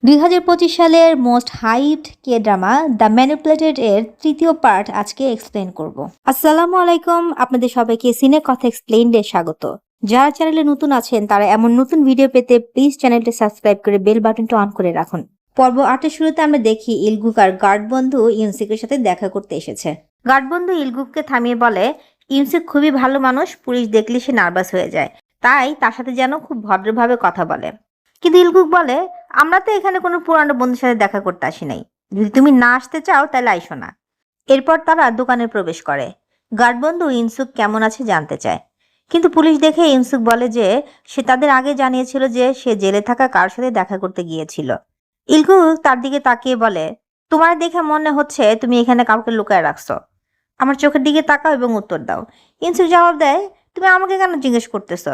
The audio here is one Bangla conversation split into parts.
2025 সালের most hyped K drama the manipulated এর তৃতীয় পার্ট আজকে এক্সপ্লেন করব। আসসালামু আলাইকুম, আপনাদের সবাইকে সিনে কথা এক্সপ্লেইনডে স্বাগত। যারা চ্যানেলে নতুন আছেন তারা এমন নতুন ভিডিও পেতে প্লিজ চ্যানেলটি সাবস্ক্রাইব করে বেল বাটনটা অন করে রাখুন। পর্ব 8 শুরুতে আমরা দেখি ইলগুক আর গার্ড বন্ধু ইউনসুকের সাথে দেখা করতে এসেছে। গার্ড বন্ধু ইলগুককে থামিয়ে বলে ইউনসুক খুবই ভালো মানুষ, পুলিশ দেখলে সে নার্ভাস হয়ে যায়, তাই তার সাথে যেন খুব ভদ্রভাবে কথা বলে। কিন্তু ইলগুক বলে আমরা তো এখানে কোনো পুরানো বন্ধুর সাথে দেখা করতে আসি নাই, যদি তুমি না আসতে চাও তাহলে আইসো না। এরপর তারা দোকানে প্রবেশ করে। গার্ড বন্ধু ইনসুক কেমন আছে জানতে চায়, কিন্তু পুলিশ দেখে ইনসুক বলে যে সে তাদের আগে জানিয়েছিল যে সে জেলে থাকা কার সাথে দেখা করতে গিয়েছিল। ইলগুক তার দিকে তাকিয়ে বলে তোমার দেখে মনে হচ্ছে তুমি এখানে কাউকে লুকায় রাখছো। আমার চোখের দিকে তাকাও এবং উত্তর দাও। ইনসুক জবাব দেয় তুমি আমাকে কেন জিজ্ঞেস করতেছ,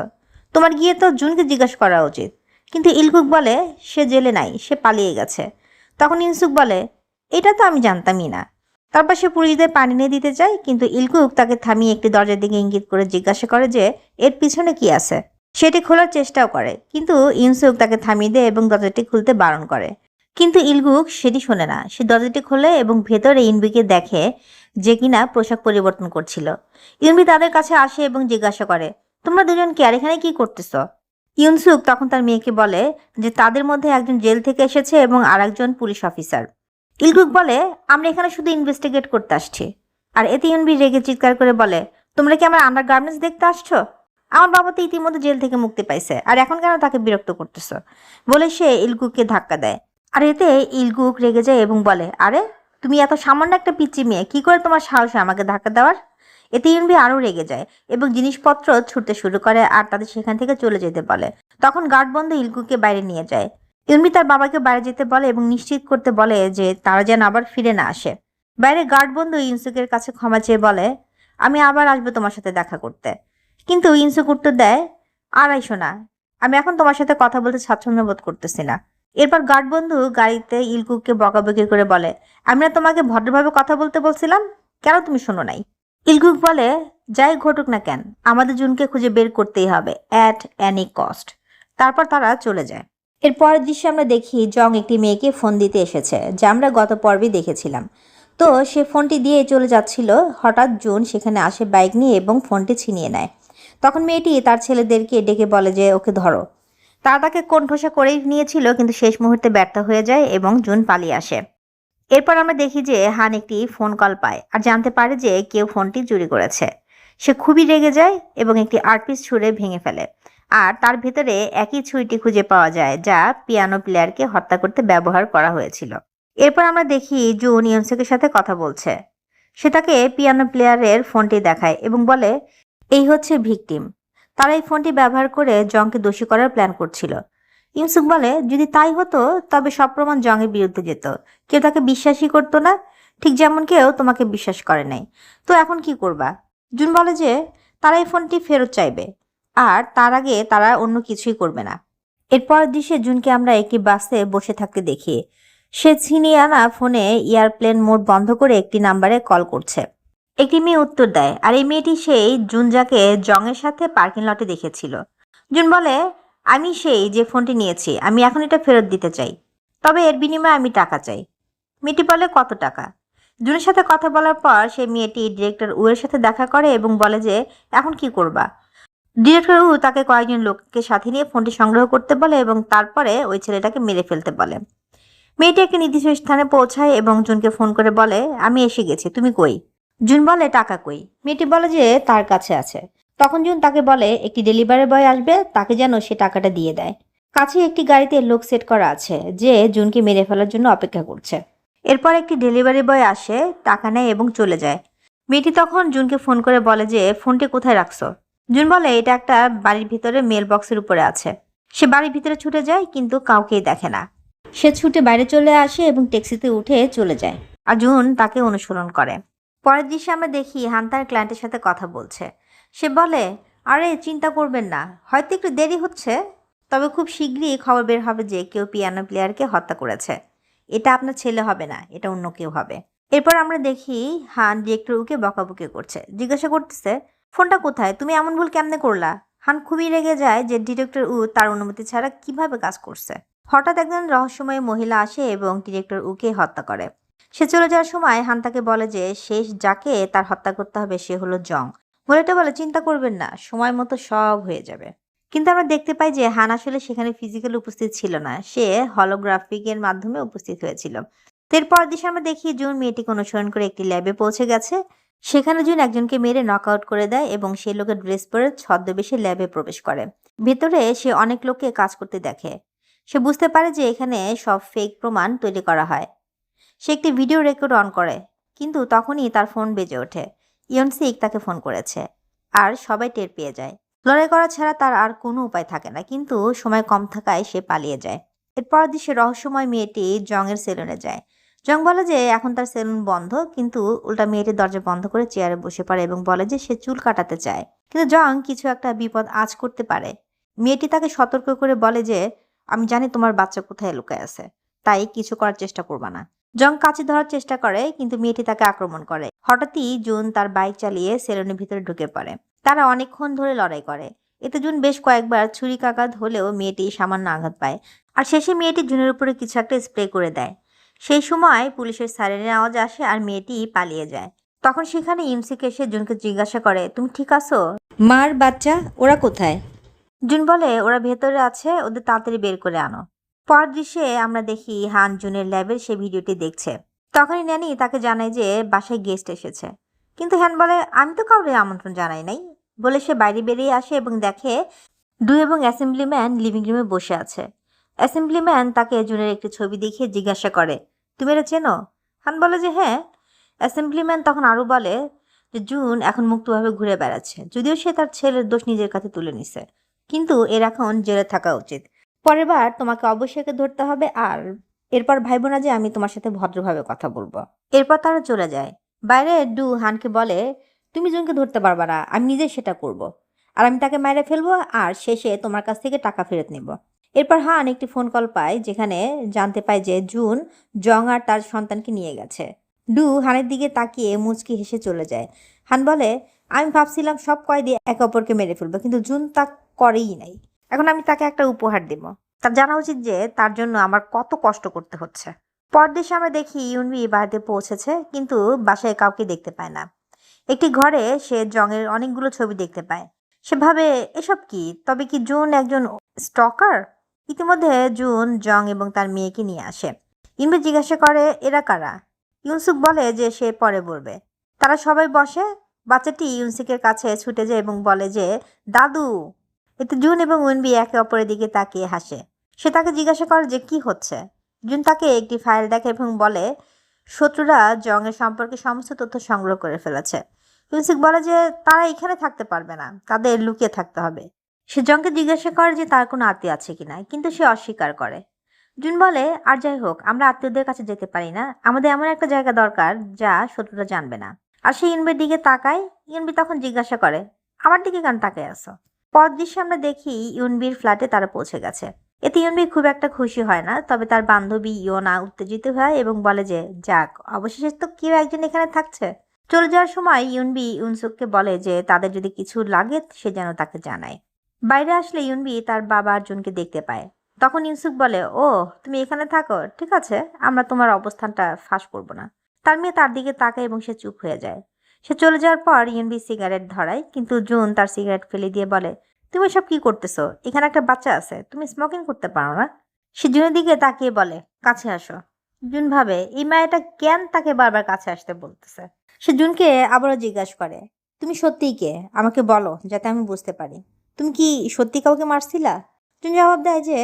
তোমার গিয়ে তো জুনকে জিজ্ঞেস করা উচিত। কিন্তু ইলগুক বলে সে জেলে নাই, সে পালিয়ে গেছে। তখন ইনসুক বলে এটা তো আমি জানতামই না। তারপর সে পুলিশদের পানি নিয়ে দিতে চায়, কিন্তু ইলগুক তাকে থামিয়ে একটি দরজার দিকে ইঙ্গিত করে জিজ্ঞাসা করে যে এর পিছনে কি আছে। সেটি খোলার চেষ্টাও করে, কিন্তু ইনসুক তাকে থামিয়ে দেয় এবং দরজাটি খুলতে বারণ করে। কিন্তু ইলগুক সেটি শোনে না। সে দরজাটি খোলে এবং ভেতরে ইনবিকে দেখে যে কিনা পোশাক পরিবর্তন করছিল। ইনবি তাদের কাছে আসে এবং জিজ্ঞাসা করে তোমরা দুজন কি আর এখানে কি করতেছ। ইউনসুক তখন তার মেয়েকে বলে যে তাদের মধ্যে একজন জেল থেকে এসেছে এবং আরেকজন পুলিশ অফিসার। ইলগুক বলে আমরা এখানে শুধু ইনভেস্টিগেট করতে আসছি। আর এতে ইউনবি রেগে চিৎকার করে বলে তোমরা কি আমার আন্ডার গার্মেন্টস দেখতে আসছো? আমার বাবা তো ইতিমধ্যে জেল থেকে মুক্তি পাইছে, আর এখন কেন তাকে বিরক্ত করতেছো? বলে সে ইলগুককে ধাক্কা দেয়। আর এতে ইলগুক রেগে যায় এবং বলে আরে তুমি এত সামান্য একটা পিচ্চি মেয়ে, কি করে তোমার সাহস আমাকে ধাক্কা দেওয়ার? এতে ইউনবি আরও রেগে যায় এবং জিনিসপত্র ছুটতে শুরু করে আর তাদের সেখান থেকে চলে যেতে বলে। তখন গার্ড বন্ধু ইলগুককে বাইরে নিয়ে যায়। ইউনবি তার বাবাকে বাইরে যেতে বলে এবং নিশ্চিত করতে বলে যে তারা যেন আবার ফিরে না আসে। বাইরে গার্ড বন্ধু ইনসুকের কাছে ক্ষমা চেয়ে বলে আমি আবার আসবো তোমার সাথে দেখা করতে। কিন্তু ইনসুক উত্তর দেয় আর আইসো না, আমি এখন তোমার সাথে কথা বলতে স্বাচ্ছন্দ্য বোধ করতেছি না। এরপর গার্ড বন্ধু গাড়িতে ইলগুককে বকাবকি করে বলে আমি না তোমাকে ভদ্রভাবে কথা বলতে বলছিলাম, কেন তুমি শোনো নাই? ইলগুক বলে যাই ঘটুক না কেন আমাদের জুনকে খুঁজে বের করতেই হবে অ্যাট এনি কস্ট। তারপর তারা চলে যায়। এর পরের দৃশ্যে আমরা দেখি জং একটি মেয়েকে ফোন দিতে এসেছে, যা আমরা গত পর্বে দেখেছিলাম। তো সে ফোনটি দিয়ে চলে যাচ্ছিল, হঠাৎ জুন সেখানে আসে বাইক নিয়ে এবং ফোনটি ছিনিয়ে নেয়। তখন মেয়েটি তার ছেলেদেরকে ডেকে বলে যে ওকে ধরো। তারা তাকে কোণঠাসা করেই নিয়েছিল, কিন্তু শেষ মুহূর্তে ব্যর্থ হয়ে যায় এবং জুন পালিয়ে আসে। এরপর আমরা দেখি যে হান একটি ফোন কল পায় আর জানতে পারে যে কেউ ফোনটি চুরি করেছে। সে খুবই রেগে যায় এবং একটি আর্টপিস ছুঁড়ে ভেঙে ফেলে। আর তার ভেতরে একই ছুরিটি খুঁজে পাওয়া যায় যা পিয়ানো প্লেয়ারকে হত্যা করতে ব্যবহার করা হয়েছিল। এরপর আমরা দেখি জুন ইউনসুকের সাথে কথা বলছে। সে তাকে পিয়ানো প্লেয়ারের ফোনটি দেখায় এবং বলে এই হচ্ছে ভিকটিম। তারা এই ফোনটি ব্যবহার করে জংকে দোষী করার প্ল্যান করছিল। ইউসুফ বলে যদি তাই হতো তবে সব প্রমাণ জংয়ের বিরুদ্ধে যেত, কেউ তাকে বিশ্বাসই করতো না, ঠিক যেমন কেউ তোমাকে বিশ্বাস করে নাই। তো এখন কি করবা? জুন বলে যে তারা এই ফোনটি ফেরত চাইবে, আর তার আগে তারা অন্য কিছুই করবে না। এরপর দৃশ্যে জুনকে আমরা একটি বাসে বসে থাকতে দেখি। সে ছিনিয়ে আনা ফোনে এয়ারপ্লেন মোড বন্ধ করে একটি নাম্বারে কল করছে। একটি মেয়ে উত্তর দেয়, আর এই মেয়েটি সেই জুন যাকে জংয়ের সাথে পার্কিং লটে দেখেছিল। জুন বলে আমি সেই যে ফোনটি নিয়েছি, আমি এখন এটা ফেরত দিতে চাই, তবে এর বিনিময়ে আমি টাকা চাই। মেয়েটি বলে কত টাকা? জুনের সাথে কথা বলার পর সে মেয়েটি ডিরেক্টর উয়ের সাথে দেখা করে এবং বলে যে এখন কি করবা। ডিরেক্টর উ তাকে কয়েকজন লোককে সাথে নিয়ে ফোনটি সংগ্রহ করতে বলে এবং তারপরে ওই ছেলেটাকে মেরে ফেলতে বলে। মেয়েটি একটি নির্দিষ্ট স্থানে পৌঁছায় এবং জুনকে ফোন করে বলে আমি এসে গেছি, তুমি কই? জুন বলে টাকা কই? মেয়েটি বলে যে তার কাছে আছে। তখন জুন তাকে বলে একটি ডেলিভারি বয় আসবে, তাকে যেন সে টাকাটা দিয়ে দেয়। কাছে একটি গাড়িতে লোক সেট করা আছে যে জুনকে মেরে ফেলার জন্য অপেক্ষা করছে। এরপর একটি ডেলিভারি বয় আসে, টাকা নেয় এবং চলে যায়। মেয়েটি তখন জুনকে ফোন করে বলে যে ফোনটি কোথায় রাখছো? জুন বলে এটা একটা বাড়ির ভিতরে মেল বক্সের উপরে আছে। সে বাড়ির ভিতরে ছুটে যায়, কিন্তু কাউকেই দেখে না। সে ছুটে বাইরে চলে আসে এবং ট্যাক্সিতে উঠে চলে যায়, আর জুন তাকে অনুসরণ করে। পরের দৃশ্যে আমরা দেখি হান তার ক্লায়েন্টের সাথে কথা বলছে। সে বলে আরে চিন্তা করবেন না, হয়তো একটু দেরি হচ্ছে, তবে খুব শীঘ্রই খবর বের হবে যে কেউ পিয়ানো প্লেয়ারকে হত্যা করেছে। এটা আপনার ছেলে হবে না, এটা অন্য কেউ হবে। এরপর আমরা দেখি হান ডিরেক্টর উকে বকাবকি করছে, জিজ্ঞাসা করতেছে ফোনটা কোথায়, তুমি এমন ভুল কেমনে করলা? হান খুবই রেগে যায় যে ডিরেক্টর উ তার অনুমতি ছাড়া কিভাবে কাজ করছে। হঠাৎ একজন রহস্যময় মহিলা আসে এবং ডিরেক্টর উকে হত্যা করে। সে চলে যাওয়ার সময় হান তাকে বলে যে শেষ যাকে তার হত্যা করতে হবে সে হলো জং। মহিলাটা বলে, চিন্তা করবেন না, সময় মতো সব হয়ে যাবে। কিন্তু আমরা দেখতে পাই যে হান আসলে সেখানে ফিজিক্যালি উপস্থিত ছিল না, সে হলোগ্রাফিকের মাধ্যমে উপস্থিত হয়েছিল। তো এরপর দিশে আমরা দেখি জুন মেয়েটিকে অনুসরণ করে একটি ল্যাবে পৌঁছে গেছে। সেখানে জুন একজনকে মেরে নকআউট করে দেয় এবং সেই লোকের ড্রেস পরে ছদ্মবেশে ল্যাবে প্রবেশ করে। ভেতরে সে অনেক লোককে কাজ করতে দেখে। সে বুঝতে পারে যে এখানে সব ফেক প্রমাণ তৈরি করা হয়। সে একটি ভিডিও রেকর্ড অন করে, কিন্তু তখনই তার ফোন বেজে ওঠে। ইয়নসিক তাকে ফোন করেছে, আর সবাই টের পেয়ে যায়। লড়াই করা ছাড়া তার আর কোনো উপায় থাকে না, কিন্তু সময় কম থাকায় সে পালিয়ে যায়। এরপর সে রহস্যময় মেয়েটি জংয়ের সেলুনে যায়। জং বলে যে এখন তার সেলুন বন্ধ, কিন্তু উল্টা মেয়েটির দরজা বন্ধ করে চেয়ারে বসে পড়ে এবং বলে যে সে চুল কাটাতে চায়। কিন্তু জং কিছু একটা বিপদ আজ করতে পারে। মেয়েটি তাকে সতর্ক করে বলে যে আমি জানি তোমার বাচ্চা কোথায় লুকায় আছে, তাই কিছু করার চেষ্টা করবা না। জং কাছে ধরার চেষ্টা করে, কিন্তু মেয়েটি তাকে আক্রমণ করে। হঠাৎই জুন তার বাইক চালিয়ে সেলুনের ভিতরে ঢুকে পড়ে। তারা অনেকক্ষণ ধরে লড়াই করে। এতে জুন বেশ কয়েকবার ছুরিকাঘাত হলেও মেয়েটি সামান্য আঘাত পায়। আর শেষে মেয়েটি জুনের উপরে কিছু একটা স্প্রে করে দেয়। সেই সময় পুলিশের সাইরেনের আওয়াজ আসে আর মেয়েটি পালিয়ে যায়। তখন সেখানে ইমসিক এসে জুনকে জিজ্ঞাসা করে, তুমি ঠিক আছো? মার বাচ্চা ওরা কোথায়? জুন বলে, ওরা ভেতরে আছে, ওদের তাড়াতাড়ি বের করে আনো। পর দৃশ্যে আমরা দেখি হান জুনের ল্যাবের সে ভিডিওটি দেখছে। তখনই ন্যানি তাকে জানায় যে বাসায় গেস্ট এসেছে। কিন্তু হ্যান বলে, আমি তো কাউরে আমন্ত্রণ জানাই নাই। বলে সে বাইরে বেরিয়ে আসে এবং দেখে ডু এবং অ্যাসেম্বলিম্যান লিভিং রুমে বসে আছে। অ্যাসেম্বলিম্যান তাকে জুনের একটি ছবি দেখিয়ে জিজ্ঞাসা করে, তুমি এটা চেনো? হান বলে যে হ্যাঁ। অ্যাসেম্বলিম্যান তখন আরও বলে যে জুন এখন মুক্তভাবে ঘুরে বেড়াচ্ছে, যদিও সে তার ছেলের দোষ নিজের কাছে তুলে নিছে, কিন্তু এর এখন জেলে থাকা উচিত। পরের বার তোমাকে অবশ্যই একে ধরতে হবে, আর এরপর ভাইবো না যে আমি তোমার সাথে ভদ্রভাবে কথা বলবো। এরপর তারা চলে যায়। বাইরে ডু হানকে বলে, তুমি জুনকে ধরতে পারবা না, আমি নিজে সেটা করব। আর আমি তাকে মেরে ফেলবো, আর শেষে তোমার কাছ থেকে টাকা ফেরত নেব। এরপর হান একটি ফোন কল পায়, যেখানে জানতে পায় যে জুন জং আর তার সন্তানকে নিয়ে গেছে। ডু হানের দিকে তাকিয়ে মুচকি হেসে চলে যায়। হান বলে, আমি ভাবছিলাম সব কয়েদি একে অপরকে মেরে ফেলবো, কিন্তু জুন তা করেই নাই। এখন আমি তাকে একটা উপহার দেব। তার জানা উচিত যে তার জন্য আমার কত কষ্ট করতে হচ্ছে। পরদেশে আমরা দেখি ইউনবি বাড়িতে পৌঁছেছে, কিন্তু বাসায় কাউকে দেখতে পায় না। একটি ঘরে সে জংয়ের অনেকগুলো ছবি দেখতে পায়। সে ভাবে, এসব কি? তবে কি জুন একজন স্টকার? ইতিমধ্যে জুন জং এবং তার মেয়েকে নিয়ে আসে। ইউনবি জিজ্ঞাসা করে, এরা কারা? ইউনসুক বলে যে সে পরে বলবে। তারা সবাই বসে। বাচ্চাটি ইউনসুকের কাছে ছুটে যায় এবং বলে যে দাদু। এতে জুন এবং উইনবি একে অপরের দিকে তাকিয়ে হাসে। সে তাকে জিজ্ঞাসা করে যে কি হচ্ছে। জুন তাকে একটি ফাইল দেখে এবং বলে শত্রুরা জংয়ের সম্পর্কে সমস্ত তথ্য সংগ্রহ করে ফেলেছে। ইউনসুক বলে যে তারা এখানে থাকতে পারবে না, তাদের লুকিয়ে থাকতে হবে। সে জংকে জিজ্ঞাসা করে যে তার কোনো আত্মীয় আছে কিনা, কিন্তু সে অস্বীকার করে। জুন বলে, আর যাই হোক, আমরা আত্মীয়দের কাছে যেতে পারি না, আমাদের এমন একটা জায়গা দরকার যা শত্রুরা জানবে না। আর সে ইউনবির দিকে তাকায়। ইউনবি তখন জিজ্ঞাসা করে, আমার দিকে কেন তাকায় আসো? পর দৃশ্যে আমরা দেখি ইউনবির ফ্ল্যাটে তারা পৌঁছে গেছে। এতে ইউনবি খুব একটা খুশি হয় না, তবে তার বান্ধবী ইয়োনা উত্তেজিত হয় এবং বলে যে যাক, অবশেষে তো কেউ একজন এখানে থাকছে। চলে যাওয়ার সময় ইউনবি ইউনসুককে বলে যে তাদের যদি কিছু লাগে সে যেন তাকে জানায়। বাইরে আসলে ইউনবি তার বাবা আর জুনকে দেখতে পায়। তখন ইউনসুক বলে, ও তুমি এখানে থাকো, ঠিক আছে, আমরা তোমার অবস্থানটা ফাঁস করব না। তার মেয়ে তার দিকে তাকায় এবং সে চুপ হয়ে যায়। সে চলে যাওয়ার পর ইউনবি সিগারেট ধরায়, কিন্তু জুন তার সিগারেট ফেলে দিয়ে বলে, তুমি সব কি করতেছো? এখানে একটা বাচ্চা আছে, তুমি স্মোকিং করতে পারো না? সে জুনের দিকে তাকিয়ে বলে, কাছে আসো। জুন ভাবে এই মায়াটা কেন তাকে বারবার কাছে আসতে বলতেছে। সে জুনকে আবারও জিজ্ঞাসা করে, তুমি সত্যিই কে? আমাকে বলো, যাতে আমি বুঝতে পারি। তুমি কি সত্যি কাউকে মারছিলা? জুন জবাব দেয় যে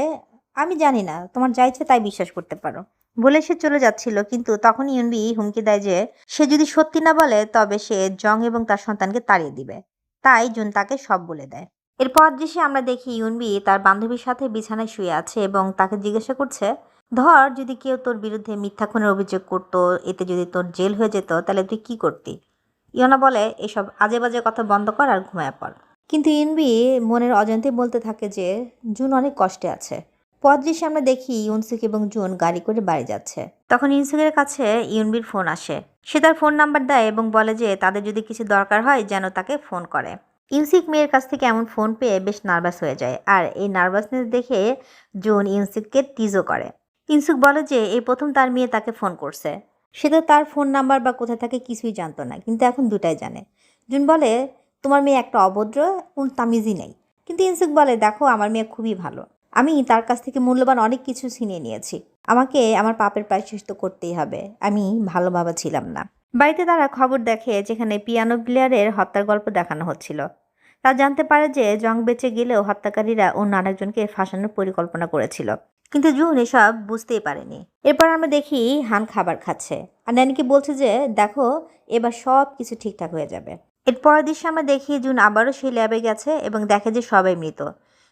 আমি জানি না, তোমার যা ইচ্ছে তাই বিশ্বাস করতে পারো। বলে সে চলে যাচ্ছিল, কিন্তু তখন ইউনবি হুমকি দেয় যে সে যদি সত্যি না বলে তবে সে জং এবং তার সন্তানকে তাড়িয়ে দিবে। তাই জুন তাকে সব বলে দেয়। এরপর দৃশ্যে আমরা দেখি ইউনবি তার বান্ধবীর সাথে বিছানায় শুয়ে আছে এবং তাকে জিজ্ঞাসা করছে, ধর যদি কেউ তোর বিরুদ্ধে মিথ্যা খুনের অভিযোগ করতো, এতে যদি তোর জেল হয়ে যেত, তাহলে তুই কি করতি? ইয়োনা বলে, এসব আজে বাজে কথা বন্ধ কর আর ঘুমায় পড়। কিন্তু ইউনবি মনের অজান্তে বলতে থাকে যে জুন অনেক কষ্টে আছে। পর দৃশ্যে আমরা দেখি ইউনসুক এবং জুন গাড়ি করে বাড়ি যাচ্ছে। তখন ইউনসুকের কাছে ইউনবির ফোন আসে। সে তার ফোন নাম্বার দেয় এবং বলে যে তাদের যদি কিছু দরকার হয় যেন তাকে ফোন করে। ইউসিক মেয়ের কাছ থেকে এমন ফোন পেয়ে বেশ নার্ভাস হয়ে যায়, আর এই নার্ভাসনেস দেখে জুন ইউসিককে টিজও করে। ইউসুক বলে যে এই প্রথম তার মেয়ে তাকে ফোন করছে। সে তো তার ফোন নাম্বার বা কোথায় থাকে কিছুই জানতো না, কিন্তু এখন দুটাই জানে। জুন বলে তোমার মেয়ে একটা অভদ্র, কোনো তামিজই নেই। কিন্তু ইউসুক বলে দেখো আমার মেয়ে খুবই ভালো, আমি তার কাছ থেকে মূল্যবান অনেক কিছু ছিনিয়ে নিয়েছি, আমাকে আমার পাপের প্রায়শ্চিত্ত করতেই হবে, আমি ভালো বাবা ছিলাম না। বাড়িতে তারা খবর দেখে যেখানে পিয়ানো প্লেয়ারের হত্যার গল্প দেখানো হচ্ছিল। তা জানতে পারে যে জং বেঁচে গেলেও হত্যাকারীরা অন্য আরেকজনকে ফাঁসানোর পরিকল্পনা করেছিল, কিন্তু জুন এসব বুঝতেই পারেনি। এরপর আমরা দেখি হান খাবার খাচ্ছে আর ন্যানিকে বলছে যে দেখো এবার সব কিছু ঠিকঠাক হয়ে যাবে। এর পরের দৃশ্যে আমরা দেখি জুন আবারও সেই ল্যাবে গেছে এবং দেখে যে সবাই মৃত।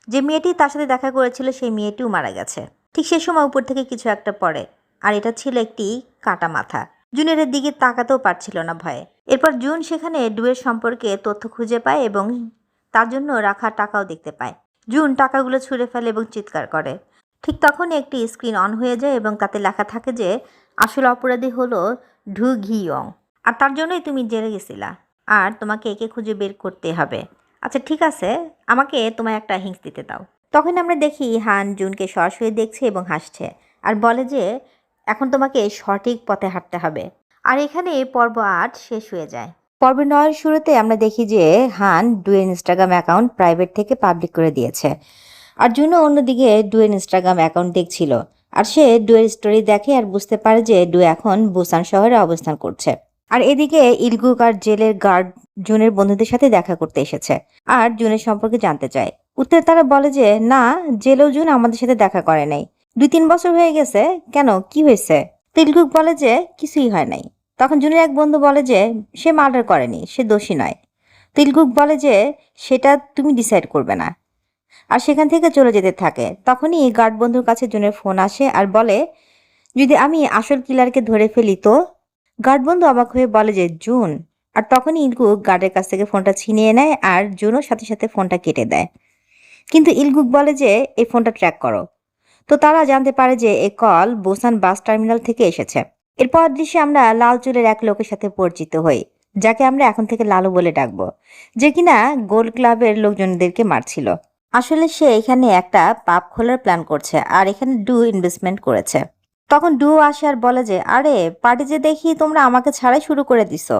যে মেয়েটি তার সাথে দেখা করেছিল সেই মেয়েটিও মারা গেছে। ঠিক সেই সময় উপর থেকে কিছু একটা পড়ে, আর এটা ছিল একটি কাটা মাথা। জুনের দিকে তাকাতেও পারছিল না ভয়ে। এরপর জুন সেখানে ডুয়ের সম্পর্কে তথ্য খুঁজে পায় এবং তার জন্য রাখা টাকাও দেখতে পায়। জুন টাকাগুলো ছুঁড়ে ফেলে এবং চিৎকার করে। ঠিক তখনই একটি স্ক্রিন অন হয়ে যায় এবং তাতে লেখা থাকে যে আসল অপরাধী হলো ঢু ঘিয়ং, আর তার জন্যই তুমি জেলে গেছিলা, আর তোমাকে একে খুঁজে বের করতে হবে। আচ্ছা ঠিক আছে, আমাকে তোমায় একটা হিংস দিতে দাও। তখন আমরা দেখি হান জুনকে সরাসরি দেখছে এবং হাসছে আর বলে যে এখন তোমাকে সঠিক পথে হাঁটতে হবে। আর এখানে পর্ব ৮ শেষ হয়ে যায়। পর্ব ৯ শুরুতে আমরা দেখি যে হান ডুয়ের ইনস্টাগ্রাম অ্যাকাউন্ট প্রাইভেট থেকে পাবলিক করে দিয়েছে, আর জুনও অন্যদিকে ডুয়ের ইনস্টাগ্রাম অ্যাকাউন্ট দেখছিল। আর সে ডুয়ের স্টোরি দেখে আর বুঝতে পারে যে ডু এখন বুসান শহরে অবস্থান করছে। আর এদিকে ইলগুক আর জেলের গার্ড জুনের বন্ধুদের সাথে দেখা করতে এসেছে আর জুনের সম্পর্কে জানতে চায়। উত্তরে তারা বলে যে না, জেলেও জুন আমাদের সাথে দেখা করে নাই, ২-৩ বছর হয়ে গেছে, কেন কি হয়েছে? তো ইলগুক বলে যে কিছুই হয় নাই। তখন জুনের এক বন্ধু বলে যে সে মার্ডার করেনি, সে দোষী নয়। তো ইলগুক বলে যে সেটা তুমি ডিসাইড করবে না, আর সেখান থেকে চলে যেতে থাকে। তখনই গার্ড বন্ধুর কাছে জুনের ফোন আসে আর বলে যদি আমি আসল কিলারকে ধরে ফেলি তো? গার্ড বন্ধু অবাক হয়ে বলে যে জুন, আর তখনই ইলগুক গার্ডের কাছ থেকে ফোনটা ছিনিয়ে নেয় আর জুনও সাথে সাথে ফোনটা কেটে দেয়। কিন্তু ইলগুক বলে যে এই ফোনটা ট্র্যাক করো। তো তারা জানতে পারে যে এই কল বোসান বাস টার্মিনাল থেকে এসেছে। এরপর দৃশ্যে আমরা লাল চুলের এক লোকের সাথে পরিচিত হই, যাকে আমরা এখন থেকে লালু বলে ডাকবো, যে কিনা গোল্ড ক্লাবের লোকজনদেরকে মারছিল। আসলে সে এখানে একটা পাব খোলার প্ল্যান করছে আর এখানে ডু ইনভেস্টমেন্ট করেছে। তখন ডু আসে আর বলে যে আরে পার্টি যে দেখি তোমরা আমাকে ছাড়াই শুরু করে দিছো।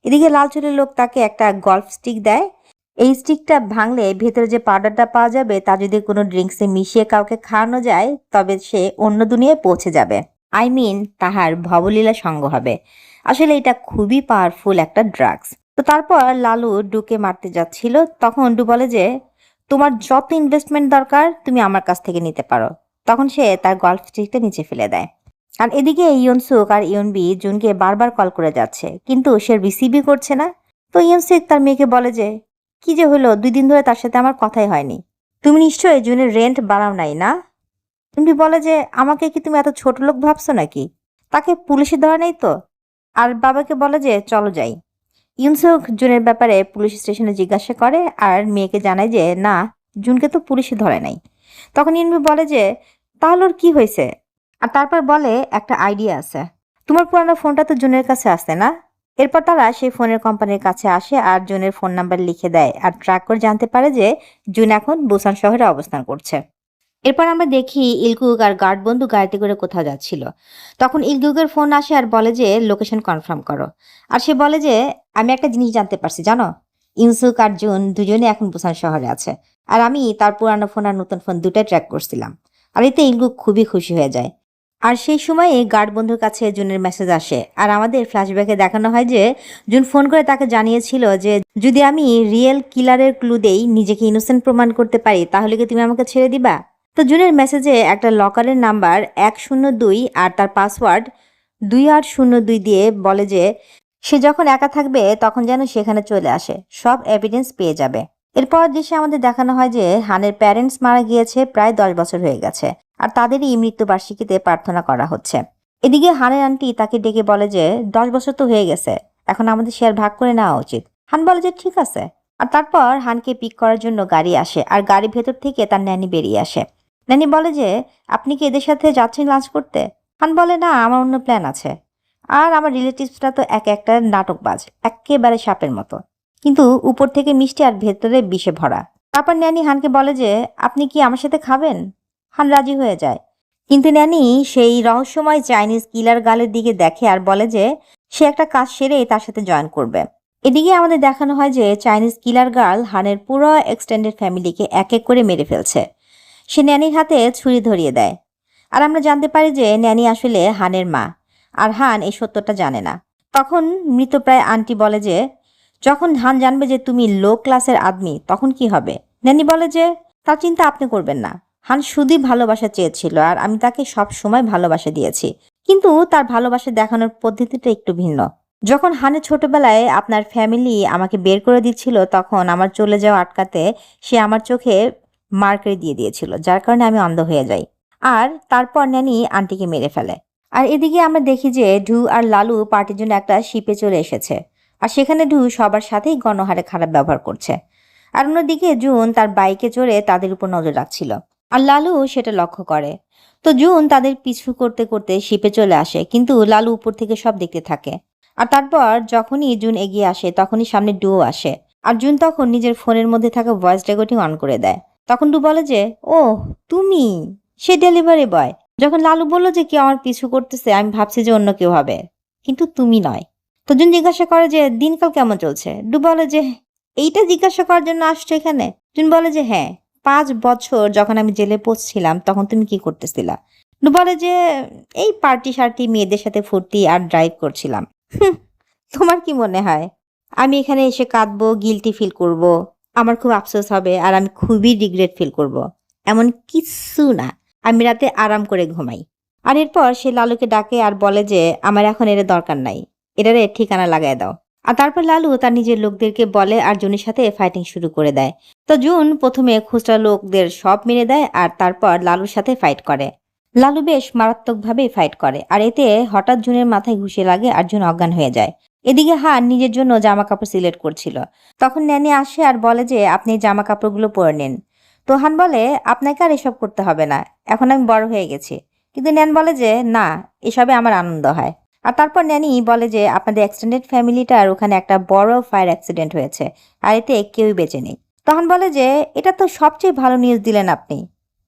এদিকে লাল চুলের লোক তাকে একটা গল্ফ স্টিক দেয়। এই স্টিকটা ভাঙলে ভেতরে যে পাউডারটা পাওয়া যাবে তা যদি কোনো ড্রিঙ্কসে মিশিয়ে কাউকে খাওয়ানো যায় তবে সে অন্য দুনিয়ায় পৌঁছে যাবে, তাহার ভবলীলা সঙ্গ হবে। আসলে এটা খুবই পাওয়ারফুল একটা ড্রাগস। তো তারপর লালু ডুকে মারতে যাচ্ছিল, তখন ডু বলে যে তোমার যত ইনভেস্টমেন্ট দরকার তুমি আমার কাছ থেকে নিতে পারো। তখন সে তার গল্ফ স্টিকটা নিচে ফেলে দেয়। আর এদিকে ইয়নসুক আর ইয়নবি জুনকে বারবার কল করে যাচ্ছে, কিন্তু সে রিসিভই করছে না। তো ইয়নসুক তার মেয়েকে বলে যে কি যে হলো, ২ দিন ধরে তার সাথে আমার কথাই হয়নি, তুমি নিশ্চয়ই জুনের রেন্ট বাড়াও নাই না? ইয়নবি বলে যে আমাকে কি তুমি এত ছোট লোক ভাবছো নাকি, তাকে পুলিশে ধরা নেই তো? আর বাবাকে বলে যে চলো যাই। ইউনসুক জুনের ব্যাপারে পুলিশ স্টেশনে জিজ্ঞাসা করে আর মেয়েকে জানায় যে না, জুনকে তো পুলিশে ধরে নাই। তখন ইউনবি বলে যে তাহলে ওর কি হয়েছে? আর তারপর বলে একটা আইডিয়া আছে, তোমার পুরানো ফোনটা তো জুনের কাছে আসে না? এরপর তারা সেই ফোনের কোম্পানির কাছে আসে আর জুনের ফোন নাম্বার লিখে দেয় আর ট্র্যাক করে জানতে পারে যে জুন এখন বুসান শহরে অবস্থান করছে। এরপর আমরা দেখি ইলগুক আর গার্ড বন্ধু গাড়িতে করে কোথাও যাচ্ছিল। তখন ইলগুকের ফোন আসে আর বলে যে লোকেশন কনফার্ম করো। আর সে বলে যে আমি একটা জিনিস জানতে পারছি জানো, ইনসুক আর জুন দুজনে এখন বুসান শহরে আছে, আর আমি তার পুরানো ফোন আর নতুন ফোন দুটাই ট্র্যাক করছিলাম। আর এতে ইলগুক খুবই খুশি হয়ে যায়। আর সেই সময়ে গার্ড বন্ধুর কাছে জুনের মেসেজ আসে আর আমাদের ফ্ল্যাশব্যাকে দেখানো হয় যে জুন ফোন করে তাকে জানিয়েছিল যে যদি আমি রিয়েল কিলারের ক্লু দেই, নিজেকে ইনোসেন্ট প্রমাণ করতে পারি, তাহলে কি তুমি আমাকে ছেড়ে দিবা? তো জুনের মেসেজে একটা লকারের নাম্বার ১০২ আর তার পাসওয়ার্ড ২৮০২ দিয়ে বলে যে সে যখন একা থাকবে তখন যেন সেখানে চলে আসে, সব এভিডেন্স পেয়ে যাবে। এরপর দৃশ্যে আমাদের দেখানো হয় যে হানের প্যারেন্টস মারা গিয়েছে, প্রায় ১০ বছর হয়ে গেছে, আর তাদেরই মৃত্যুবার্ষিকীতে প্রার্থনা করা হচ্ছে। এদিকে হানের আন্টি তাকে ডেকে বলে যে ১০ বছর তো হয়ে গেছে, এখন আমাদের শেয়ার ভাগ করে নেওয়া উচিত। হান বলে যে ঠিক আছে। আর তারপর হানকে পিক করার জন্য গাড়ি আসে আর গাড়ির ভেতর থেকে তার ন্যানি বেরিয়ে আসে। ন্যানি বলে যে আপনি কি এদের সাথে যাচ্ছেন লাঞ্চ করতে? হান বলে না, আমার অন্য প্ল্যান আছে, আর আমার রিলেটিভসরা তো এক একটা নাটকবাজ, একেবারে সাপের মতো। কিন্তু উপর থেকে মিষ্টি আর ভেতরে বিষে ভরা। তারপর ন্যানি হানকে বলে যে আপনি কি আমার সাথে খাবেন। হান রাজি হয়ে যায়, কিন্তু ন্যানি সেই রহস্যময় চাইনিজ কিলার গালের দিকে দেখে আর বলে যে সে একটা কাজ সেরেই তার সাথে জয়েন করবে। এদিকে আমাদের দেখানো হয় যে চাইনিজ কিলার গার্ল হানের পুরো এক্সটেন্ডেড ফ্যামিলিকে এক এক করে মেরে ফেলছে। সে ন্যানির হাতে ছুরি ধরিয়ে দেয়, আর আমরা জানতে পারি যে ন্যানি আসলে হানের মা, আর হান এই সত্যটা জানে না। তখন মৃতপ্রায় আন্টি বলে যে যখন হান জানবে যে তুমি লো ক্লাসের আদমি তখন কি হবে। ন্যানি বলে যে তার চিন্তা আপনি করবেন না, হান শুধুই ভালোবাসা চেয়েছিল আর আমি তাকে সব সময় ভালোবাসা দিয়েছি, কিন্তু তার ভালোবাসা দেখানোর পদ্ধতিটা একটু ভিন্ন। যখন হানের ছোটবেলায় আপনার ফ্যামিলি আমাকে বের করে দিচ্ছিল তখন আমার চলে যাওয়া আটকাতে সে আমার চোখে মার্কারি দিয়ে দিয়েছিল, যার কারণে আমি অন্ধ হয়ে যাই। আর তারপর ন্যানি আন্টিকে মেরে ফেলে। আর এদিকে আমরা দেখি যে ঢু আর লালু পার্টির জন্য একটা শিপে চলে এসেছে, আর সেখানে ঢু সবার সাথেই গণহারে খারাপ ব্যবহার করছে। আর অন্যদিকে জুন তার বাইকে চড়ে তাদের উপর নজর রাখছিল, আর লালু সেটা লক্ষ্য করে। তো জুন তাদের পিছু করতে করতে শিপে চলে আসে, কিন্তু লালু উপর থেকে সব দেখতে থাকে। আর তারপর যখনই জুন এগিয়ে আসে তখনই সামনে ডুও আসে, আর জুন তখন নিজের ফোনের মধ্যে থাকা ভয়েস রেকর্ডিং অন করে দেয়। তখন ডু বলে যে ও তুমি, সে ডেলিভারি বয়। যখন লালু বলল যে কেউ আমার পিছু করতেছে আমি ভাবছি যে অন্য কেউ হবে, কিন্তু তুমি নয়। তো জুন জিজ্ঞাসা করে যে দিনকাল কেমন চলছে। ডু বলে যে এইটা জিজ্ঞাসা করার জন্য আসছো এখানে। জুন বলে যে হ্যাঁ, 5 বছর যখন আমি জেলে পড়ছিলাম তখন তুমি কি করতেছিলা। ডু বলে যে এই পার্টি শার্টি মেয়েদের সাথে ফুর্তি আর ড্রাইভ করছিলাম। তোমার কি মনে হয় আমি এখানে এসে কাঁদবো, গিলটি ফিল করব, আমার খুব আফসোস হবে আর আমি খুবই রিগ্রেট ফিল করব? এমন কিচ্ছু না, আমি রাতে আরাম করে ঘুমাই। আর এরপর সে লালুকে ডাকে আর বলে যে আমার এখন এর দরকার নাই, এটারে ঠিকানা লাগাই দাও। আর তারপর লালু তার নিজের লোকদেরকে বলে আর জুনের সাথে ফাইটিং শুরু করে দেয়। তো জুন প্রথমে খুচরা লোকদের সব মেরে দেয় আর তারপর লালুর সাথে ফাইট করে। লালু বেশ মারাত্মকভাবেই ফাইট করে, আর এতে হঠাৎ জুনের মাথায় ঘুষি লাগে আর জুন অজ্ঞান হয়ে যায়। এদিকে হান নিজের জন্য জামা কাপড় সিলেক্ট করছিল। তখন ন্যানি আসে আর বলে যে আপনি জামা কাপড়গুলো পরে নিন। তো হান বলে আপনাকে আর এসব করতে হবে না, এখন আমি বড় হয়ে গেছি। কিন্তু ন্যান বলে যে না, এসবে আমার আনন্দ হয়। আর তারপর ন্যানি বলে যে আপনাদের এক্সটেন্ডেড ফ্যামিলিটার ওখানে একটা বড় ফায়ার অ্যাক্সিডেন্ট হয়েছে আর এতে কেউই বেঁচে নেই। তখন বলে যে এটা তো সবচেয়ে ভালো নিউজ দিলেন আপনি,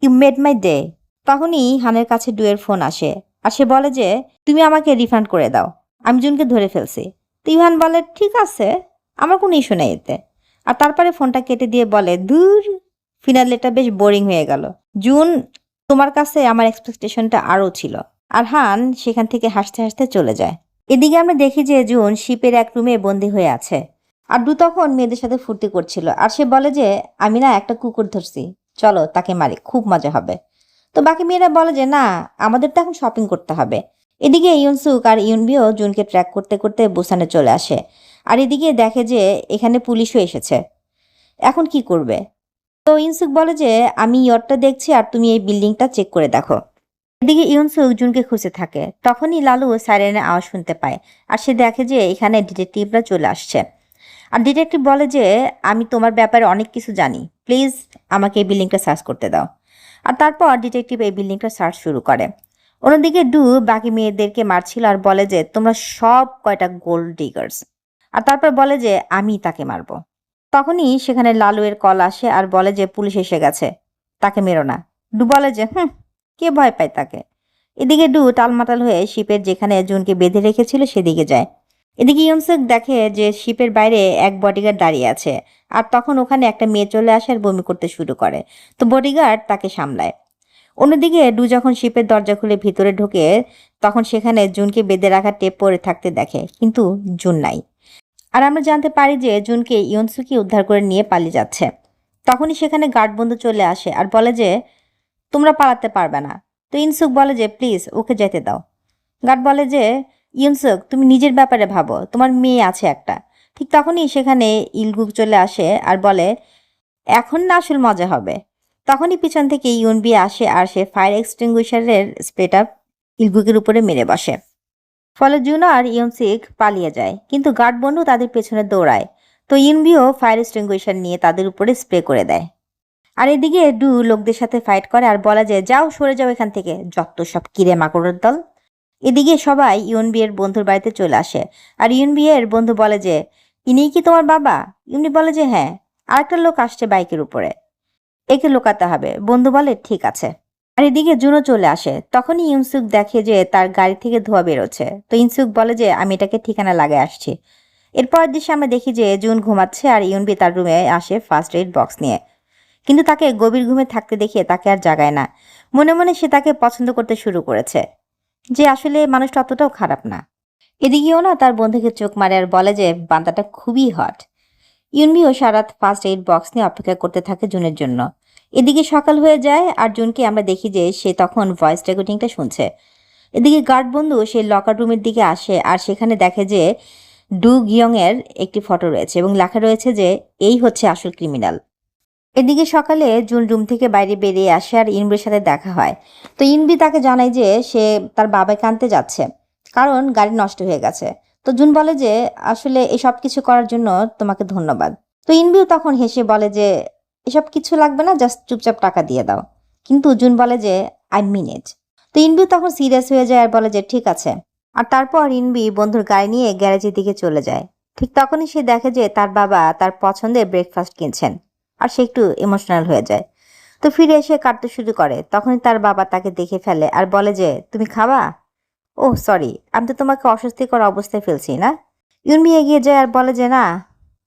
ইউ মেড মাই ডে। তখনই হানের কাছে ডুয়ের ফোন আসে, আর সে বলে যে তুমি আমাকে রিফান্ড করে দাও, আমি জুনকে ধরে ফেলছি। তো ইউহান বলে ঠিক আছে, আমার কোনো ইস্যু নেই এতে। আর তারপরে ফোনটা কেটে দিয়ে বলে দূর, ফিনালেটা বেশ বোরিং হয়ে গেল। জুন, তোমার কাছে আমার এক্সপেকটেশনটা আরও ছিল। আর হান সেখান থেকে হাসতে হাসতে চলে যায়। এদিকে আমরা দেখি যে জুন শিপের এক রুমে বন্দি হয়ে আছে, আর ডু তখন মেয়েদের সাথে ফুর্তি করছিল। আর সে বলে যে আমি না একটা কুকুর ধরছি, চলো তাকে মারি, খুব মজা হবে। তো বাকি মেয়েরা বলে যে না, আমাদের তো এখন শপিং করতে হবে। এদিকে ইউনসুক আর ইউনবিও জুনকে ট্র্যাক করতে করতে বুসানে চলে আসে, আর এদিকে দেখে যে এখানে পুলিশও এসেছে। এখন কি করবে? তো ইউনসুক বলে যে আমি ইয়টটা দেখছি আর তুমি এই বিল্ডিংটা চেক করে দেখো। এদিকে ইউনসুক জুনকে খুঁজে থাকে। তখনই লালু সাইরেনের আওয়াজ শুনতে পায়, আর সে দেখে যে এখানে ডিটেকটিভরা চলে আসছে। আর ডিটেকটিভ বলে যে আমি তোমার ব্যাপারে অনেক কিছু জানি, প্লিজ আমাকে এই বিল্ডিংটা সার্চ করতে দাও। আর তারপর ডিটেকটিভ এই বিল্ডিংটা সার্চ শুরু করে। অন্যদিকে ডু বাকি মেয়েদেরকে মারছিল আর বলে যে তোমরা সব কয়টা গোল্ড ডিগার্স। আর তারপর বলে যে আমি তাকে মারব। তখনই সেখানে লালুয়ের কল আসে আর বলে যে পুলিশ এসে গেছে, তাকে মেরো না। ডু বলে যে কে ভয় পায় তাকে। এদিকে ডু টালমাটাল হয়ে শিপের যেখানে জুনকে বেঁধে রেখেছিল সেদিকে যায়। এদিকে ইউনসুক দেখে যে শিপের বাইরে এক বডিগার্ড দাঁড়িয়ে আছে, আর তখন ওখানে একটা মেয়ে চলে আসে আর বমি করতে শুরু করে। তো বডিগার্ড তাকে সামলায়। অন্যদিকে ডু যখন শিপের দরজা খুলে ভিতরে ঢোকে তখন সেখানে জুনকে বেঁধে রাখা টেপ পরে থাকতে দেখে, কিন্তু জুন নাই। আর আমরা জানতে পারি যে জুনকে ইউনসুকি উদ্ধার করে নিয়ে পালিয়ে যাচ্ছে। তখনই সেখানে গার্ড বন্ধু চলে আসে আর বলে যে তোমরা পালাতে পারবে না। তো ইনসুক বলে যে প্লিজ ওকে যেতে দাও। গার্ড বলে যে ইউনসুক তুমি নিজের ব্যাপারে ভাবো, তোমার মেয়ে আছে একটা। ঠিক তখনই সেখানে ইলগুক চলে আসে আর বলে এখন না আসল মজা হবে। তখনই পিছন থেকে ইউনবি আসে আর সে ফায়ার এক্সটিংগুইশারের স্প্রেটা ইলগুকের উপরে মেরে বসে। ফলে জুনো আর ইউনসিক পালিয়ে যায়, কিন্তু গার্ড বন্ধু তাদের পেছনে দৌড়ায়। তো ইউনবিও ফায়ার এক্সটিংগুইশার নিয়ে তাদের উপরে স্প্রে করে দেয়। আর এদিকে ডু লোকদের সাথে ফাইট করে আর বলা যায় যাও, সরে যাও এখান থেকে, যত সব কিরে মাকড়ের দল। এদিকে সবাই ইউনবি এর বন্ধুর বাড়িতে চলে আসে, আর ইউনবি এর বন্ধু বলে যে ইনিই কি তোমার বাবা? ইউনি বলে যে হ্যাঁ। আরেকটা লোক আসছে বাইকের উপরে, একে লুকাতে হবে। বন্ধু বলে ঠিক আছে। আর এদিকে জুনও চলে আসে। তখনই ইউনসুক দেখে যে তার গাড়ি থেকে ধোঁয়া বেরোচ্ছে। তো ইনসুক বলে যে আমি এটাকে ঠিকানা লাগায় আসছি। এরপরের দৃশ্যে আমরা দেখি যে জুন ঘুমাচ্ছে আর ইউনবি তার রুমে আসে ফার্স্ট এইড বক্স নিয়ে। কিন্তু তাকে গভীর ঘুমে থাকতে দেখে তাকে আর জাগায় না। মনে মনে সে তাকে পছন্দ করতে শুরু করেছে, যে আসলে মানুষটা অতটাও খারাপ না। এদিকেও না তার বন্ধুকে চোখ মারে আর বলে যে বান্দাটা খুবই হট। ইউনবিও সারাত ফার্স্ট এইড বক্স নিয়ে অপেক্ষা করতে থাকে জুনের জন্য। এদিকে সকাল হয়ে যায় আর জুনকে আমরা দেখি যে সে তখন ভয়েস রেকর্ডিংটা শুনছে। এদিকে গার্ড বন্ধু সে লকার রুমের দিকে আসে আর সেখানে দেখে যে ডু গিয়ং এর একটি ফটো রয়েছে এবং লেখা রয়েছে যে এই হচ্ছে আসল ক্রিমিনাল। এদিকে সকালে জুন রুম থেকে বাইরে বেরিয়ে আসে আর ইনবির সাথে দেখা হয়। তো ইনবি তাকে জানায় যে সে তার বাবাকে আনতে যাচ্ছে, কারণ গাড়ি নষ্ট হয়ে গেছে। তো জুন বলে যে আসলে এসব কিছু করার জন্য তোমাকে ধন্যবাদ। তো ইনবিও তখন হেসে বলে যে এসব কিছু লাগবে না, জাস্ট চুপচাপ টাকা দিয়ে দাও। কিন্তু জুন বলে যে আই মিন ইট। তো ইনবিও তখন সিরিয়াস হয়ে যায় আর বলে যে ঠিক আছে। আর তারপর ইনবি বন্ধুর গাড়ি নিয়ে গ্যারেজের দিকে চলে যায়। ঠিক তখনই সে দেখে যে তার বাবা তার পছন্দের ব্রেকফাস্ট কিনছেন আর সে একটু ইমোশনাল হয়ে যায়। তো ফিরে এসে কাঁদতে শুরু করে। তখনই তার বাবা তাকে দেখে ফেলে আর বলে যে তুমি খাবা? ওহ সরি, আমি তো তোমাকে অস্বস্তিকর অবস্থায় ফেলছি না। ইউনমি এগিয়ে যায় আর বলে যে না,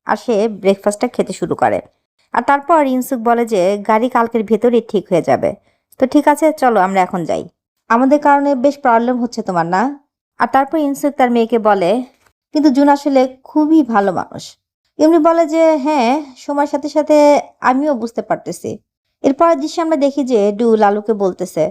আর সে ব্রেকফাস্টটা খেতে শুরু করে। আর তারপর ইনসুক বলে যে গাড়ি কালকের ভেতরেই ঠিক হয়ে যাবে। তো ঠিক আছে, চলো আমরা এখন যাই। আমাদের কারণে বেশ প্রবলেম হচ্ছে তোমার, না? আর তারপর ইনসুক তার মেয়েকে বলে কিন্তু জুন আসলে খুবই ভালো মানুষ। এমনি বলে যে হ্যাঁ, সময়ের সাথে সাথে আমিও বুঝতে পারতেছি। এরপর দৃশ্যে আমরা দেখি যে ডু লালুকে বলতেছে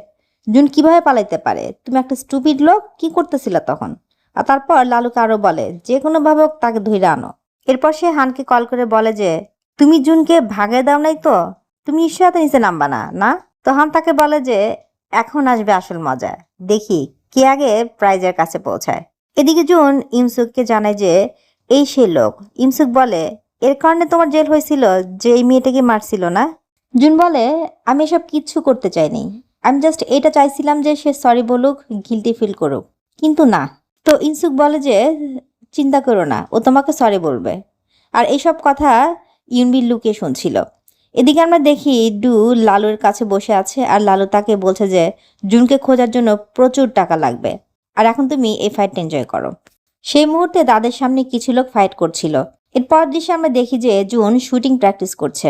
জুন কিভাবে পালাইতে পারে, তুমি একটা স্টুপিড লোক, কি করতেছিলা তখন? আর তারপর লালুকে আরো বলে যে কোনো ভাবে হোক তাকে ধইরা আনো। এরপর সে হানকে কল করে বলে যে তুমি জুনকে ভাগে দাও নাই তো, তুমি নিশ্চয়ই এত নিচে নামবা না, না? তো হান তাকে বলে যে এখন আসবে আসল মজা, দেখি কে আগে প্রাইজের কাছে পৌঁছায়। এদিকে জুন ইমসুককে জানায় যে এই সেই লোক। ইমসুক বলে এর কারণে তোমার জেল হয়েছিল, যে এই মেয়েটাকে মারছিল, না? জুন বলে আমি এসব কিচ্ছু করতে চাইনি, আমি জাস্ট এটা চাইছিলাম যে সে সরি বলুক, গিল্টি ফিল করুক, কিন্তু না। তো ইনসুক বলে যে চিন্তা করো না, ও তোমাকে সরি বলবে। আর এইসব কথা ইউনবি লুকিয়ে শুনছিল। এদিকে আমরা দেখি ডু লালুর কাছে বসে আছে আর লালু তাকে বলছে যে জুনকে খোঁজার জন্য প্রচুর টাকা লাগবে, আর এখন তুমি এই ফাইটটা এনজয় করো। সেই মুহূর্তে তাদের সামনে কিছু লোক ফাইট করছিল। এরপর দৃশ্যে আমরা দেখি যে জুন শুটিং প্র্যাকটিস করছে।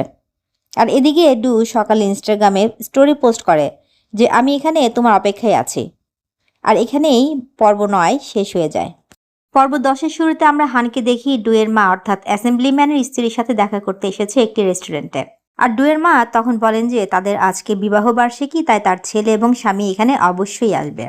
আর এদিকে ডু সকালে ইনস্টাগ্রামে স্টোরি পোস্ট করে যে আমি এখানে তোমার অপেক্ষায় আছি। আর এখানেই পর্ব 9 শেষ হয়ে যায়। পর্ব 10-এর শুরুতে আমরা হানকে দেখি ডুয়ের মা অর্থাৎ অ্যাসেম্বলিম্যানের স্ত্রীর সাথে দেখা করতে এসেছে একটি রেস্টুরেন্টে। আর ডুয়ের মা তখন বলেন যে তাদের আজকে বিবাহ বার্ষিকী, তাই তার ছেলে এবং স্বামী এখানে অবশ্যই আসবে।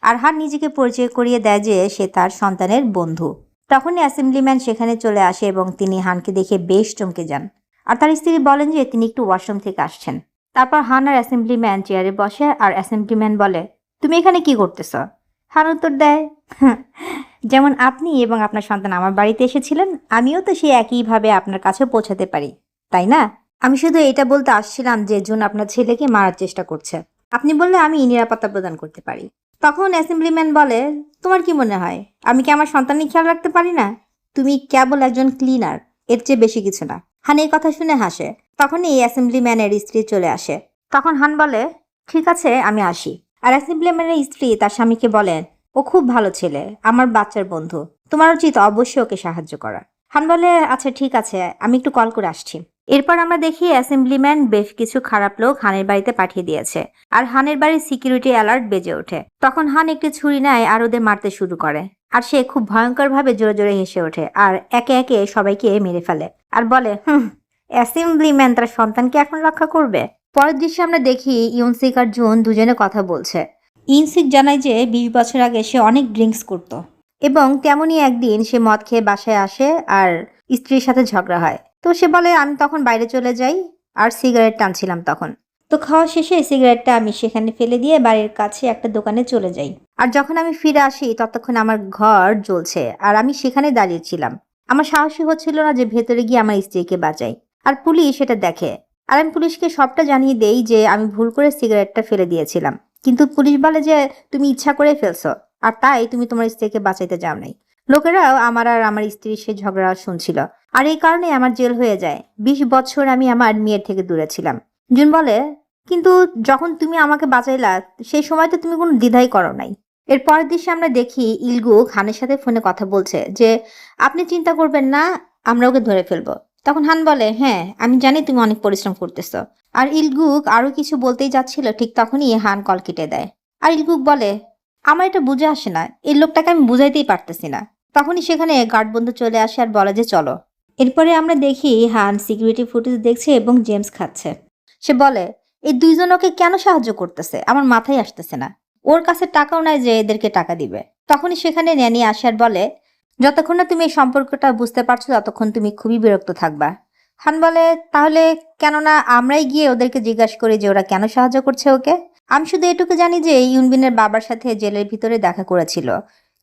আর হান নিজেকে পরিচয় করিয়ে দেয় যে সে তার সন্তানের বন্ধু। তখনই অ্যাসেম্বলিম্যান সেখানে চলে আসে এবং তিনি হানকে দেখে বেশ চমকে যান। আর তার স্ত্রী বলেন যে তিনি একটু ওয়াশরুম থেকে আসছেন। তারপর হান আর অ্যাসেম্বলিম্যান চেয়ারে বসে আর অ্যাসেম্বলিম্যান বলে তুমি এখানে কি করতেছ? হান উত্তর দেয় যেমন আপনি এবং আপনার সন্তান আমার বাড়িতে এসেছিলেন, আমিও তো সেই একইভাবে আপনার কাছে পৌঁছাতে পারি, তাই না? আমি শুধু এটা বলতে আসছিলাম যে জুন আপনার ছেলেকে মারার চেষ্টা করছে, আপনি বললে আমি নিরাপত্তা প্রদান করতে পারি। তখন অ্যাসেম্বলিম্যান বলে তোমার কি মনে হয় আমি কি আমার সন্তানের খেয়াল রাখতে পারি না? তুমি কেবল একজন ক্লিনার, এর চেয়ে বেশি কিছু না। হান এই কথা শুনে হাসে। তখনই অ্যাসেম্বলিম্যানের স্ত্রী চলে আসে। তখন হান বলে ঠিক আছে আমি আসি। আর অ্যাসেম্বলিম্যানের স্ত্রী তার স্বামীকে বলেন ও খুব ভালো ছেলে, আমার বাচ্চার বন্ধু, তোমার উচিত অবশ্যই ওকে সাহায্য করা। হান বলে আচ্ছা ঠিক আছে, আমি একটু কল করে আসছি। এরপর আমরা দেখি অ্যাসেম্বলিম্যান বেশ কিছু খারাপ লোক হানের বাড়িতে পাঠিয়ে দিয়েছে আর হানের বাড়ির সিকিউরিটি অ্যালার্ট বেজে ওঠে। তখন হান একটি ছুরি নেয় আর ওদের মারতে শুরু করে। আর সে খুব ভয়ঙ্করভাবে জোরে জোরে হেসে ওঠে আর একে একে সবাইকে মেরে ফেলে আর বলে অ্যাসেম্বলিম্যান তার সন্তানকে এখন রক্ষা করবে। পরের দৃশ্যে আমরা দেখি ইউনসিক আর জুন দুজনে কথা বলছে। ইউনসিক জানায় যে 20 বছর আগে সে অনেক ড্রিঙ্কস করত এবং তেমনই একদিন সে মদ খেয়ে বাসায় আসে আর স্ত্রীর সাথে ঝগড়া হয়। তো সে বলে আমি তখন বাইরে চলে যাই আর সিগারেট টানছিলাম তখন। তো খাওয়া শেষে সিগারেটটা আমি সেখানে ফেলে দিয়ে বাড়ির কাছে একটা দোকানে চলে যাই। আর যখন আমি ফিরে আসি ততক্ষণ আমার ঘর জ্বলছে আর আমি সেখানে দাঁড়িয়েছিলাম। আমার সাহসী হচ্ছিল না যে ভেতরে গিয়ে আমার স্ত্রীকে বাঁচাই। আর পুলিশ সেটা দেখে আর আমি পুলিশকে সবটা জানিয়ে দেই যে আমি ভুল করে সিগারেটটা ফেলে দিয়েছিলাম। কিন্তু পুলিশ বলে যে তুমি ইচ্ছা করে ফেলছো আর তাই তুমি তোমার স্ত্রীকে বাঁচাইতে যাও নাই। লোকেরাও আমার আর আমার স্ত্রীর সে ঝগড়া শুনছিল। আর এই কারণে আমার জেল হয়ে যায়। 20 বছর আমি আমার মেয়ের থেকে দূরে ছিলাম। জুন বলে, কিন্তু যখন তুমি আমাকে বাঁচাইলা সেই সময় তো তুমি কোনো দ্বিধাই করো নাই। এর পরের দৃশ্যে আমরা দেখি ইলগু হানের সাথে ফোনে কথা বলছে যে আপনি চিন্তা করবেন না, আমরা ওকে ধরে ফেলবো। তখন হান বলে, হ্যাঁ আমি জানি তুমি অনেক পরিশ্রম করতেছ। আর ইলগুক আরো কিছু বলতেই যাচ্ছিল, ঠিক তখনই হান কল কেটে দেয়। আর ইলগুক বলে, আমার এটা বুঝে আসে না, এই লোকটাকে আমি বুঝাইতেই পারতেছি না। তখনই সেখানে গার্ড বন্ধু চলে আসে আর বলে যে চলো। এরপরে আমরা দেখি হান সিকিউরিটি ফুটেজ দেখছে এবং জেমস খাচ্ছে। সে বলে, এই দুইজন ওকে কেন সাহায্য করতেছে আমার মাথায় আসতেছে না। ওর কাছে টাকাও নাই যে এদেরকে টাকা দিবে। তখনই সেখানে ন্যানি আসে আর বলে, যতক্ষণ না তুমি এই সম্পর্কটা বুঝতে পারছো ততক্ষণ তুমি খুবই বিরক্ত থাকবা। হান বলে, তাহলে কেননা আমরাই গিয়ে ওদেরকে জিজ্ঞাসা করি যে ওরা কেন সাহায্য করছে ওকে। আমি শুধু এটুকু জানি যে ইউনবিনের বাবার সাথে জেলের ভিতরে দেখা করেছিল,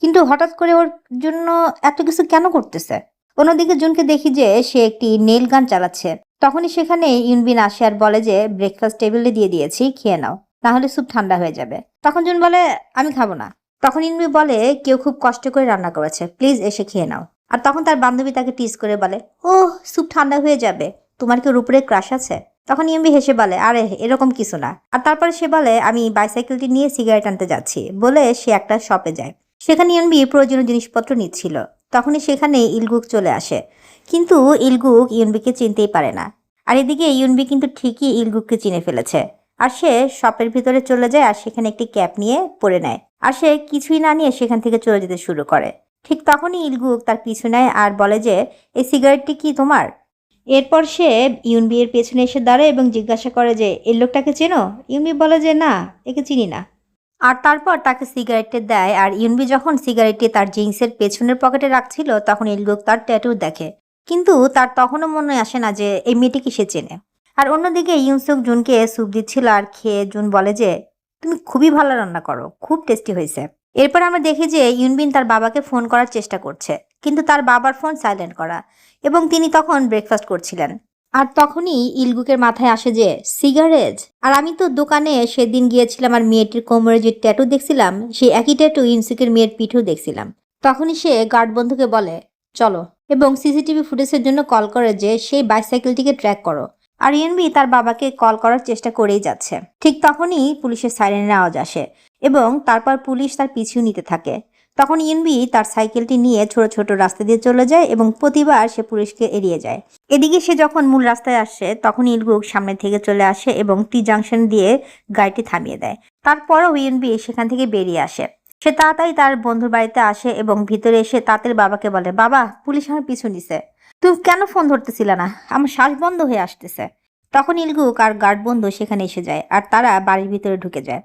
কিন্তু হঠাৎ করে ওর জন্য এত কিছু কেন করতেছে। অন্যদিকে জুনকে দেখি যে সে একটি নেল গান চালাচ্ছে। তখনই সেখানে ইউনবিন আসে আর বলে যে ব্রেকফাস্ট টেবিলে দিয়ে দিয়েছি, খেয়ে নাও, তাহলে স্যুপ ঠান্ডা হয়ে যাবে। তখন জুন বলে, আমি খাবো না। তখন ইউনবি বলে, কেউ খুব কষ্ট করে রান্না করেছে, প্লিজ এসে খেয়ে নাও। আর তখন তার বান্ধবী তাকে টিজ করে বলে, ও স্যুপ ঠান্ডা হয়ে যাবে, তোমার কি ওর উপরে ক্রাশ আছে? তখন ইউনবি হেসে বলে, আরে এরকম কিছু না। আর তারপরে সে বলে, আমি বাইসাইকেলটি নিয়ে সিগারেট আনতে যাচ্ছি বলে সে একটা শপে যায়। সেখানে ইউনবি প্রয়োজনীয় জিনিসপত্র নিচ্ছিল। তখনই সেখানে ইলগুক চলে আসে, কিন্তু ইলগুক ইউনবিকে চিনতেই পারে না। আর এদিকে ইউনবি কিন্তু ঠিকই ইলগুককে চিনে ফেলেছে। আর সে শপের ভিতরে চলে যায় আর সেখানে একটি ক্যাপ নিয়ে পরে নেয়। আর সে কিছুই না নিয়ে সেখান থেকে চলে যেতে শুরু করে। ঠিক তখনই ইলগুক তার পিছু নেয় আর বলে যে এই সিগারেটটি কি তোমার? এরপর সে ইউনবি এর পেছনে এসে দাঁড়ায় এবং জিজ্ঞাসা করে যে এই লোকটাকে চেনো? ইউনবি বলে যে না, একে চিনি না। আর তারপর তাকে সিগারেটটি দেয়। আর ইউনবি যখন সিগারেটটি তার জিন্সের পেছনের পকেটে রাখছিল তখন ইলগুক তার ট্যাটু দেখে, কিন্তু তার তখনও মনে আসে না যে এই মেয়েটিকে সে চেনে। আর অন্যদিকে ইউনসুক জুনকে স্যুপ দিচ্ছিল আর খেয়ে জুন বলে যে তুমি খুবই ভালো রান্না করো, খুব টেস্টি হয়েছে। এরপর আমরা দেখি যে ইউনবিন তার বাবাকে ফোন করার চেষ্টা করছে, কিন্তু তার বাবার ফোন সাইলেন্ট করা এবং তিনি তখন ব্রেকফাস্ট করছিলেন। আর তখনই ইলগুকের মাথায় আসে যে সিগারেট, আর আমি তো দোকানে সেদিন গিয়েছিলাম আর মেয়েটির কোমরে যে ট্যাটু দেখছিলাম সেই একই ট্যাটু ইনসুকের মেয়ের পিঠেও দেখছিলাম। তখনই সে গার্ড বন্ধুকে বলে চলো এবং সিসিটিভি ফুটেজের জন্য কল করে যে সেই বাইসাইকেলটিকে ট্র্যাক করো। আর ইউনবি তার বাবাকে কল করার চেষ্টা করেই যাচ্ছে। ঠিক তখনই পুলিশের সাইরেনের আওয়াজ আসে এবং তারপর পুলিশ তার পিছু নিতে থাকে। তখন ইউনবি তার সাইকেলটি নিয়ে ছোট ছোট রাস্তা দিয়ে চলে যায় এবং প্রতিবার সে পুলিশকে এড়িয়ে যায়। এদিকে সে যখন মূল রাস্তায় আসে তখন ইলগুক সামনে থেকে চলে আসে এবং টি জাংশন দিয়ে গাড়িটি থামিয়ে দেয়। তারপরও ইউনবি সেখান থেকে বেরিয়ে আসে। সে তাড়াতাড়ি তার বন্ধুর বাড়িতে আসে এবং ভিতরে এসে তাদের বাবাকে বলে, বাবা পুলিশ আমার পিছু নিছে, তুমি কেন ফোন ধরতেছিল না, আমার শ্বাস বন্ধ হয়ে আসতেছে। তখন ইলগুক আর গার্ড বন্ধু সেখানে এসে যায় আর তারা বাড়ির ভিতরে ঢুকে যায়।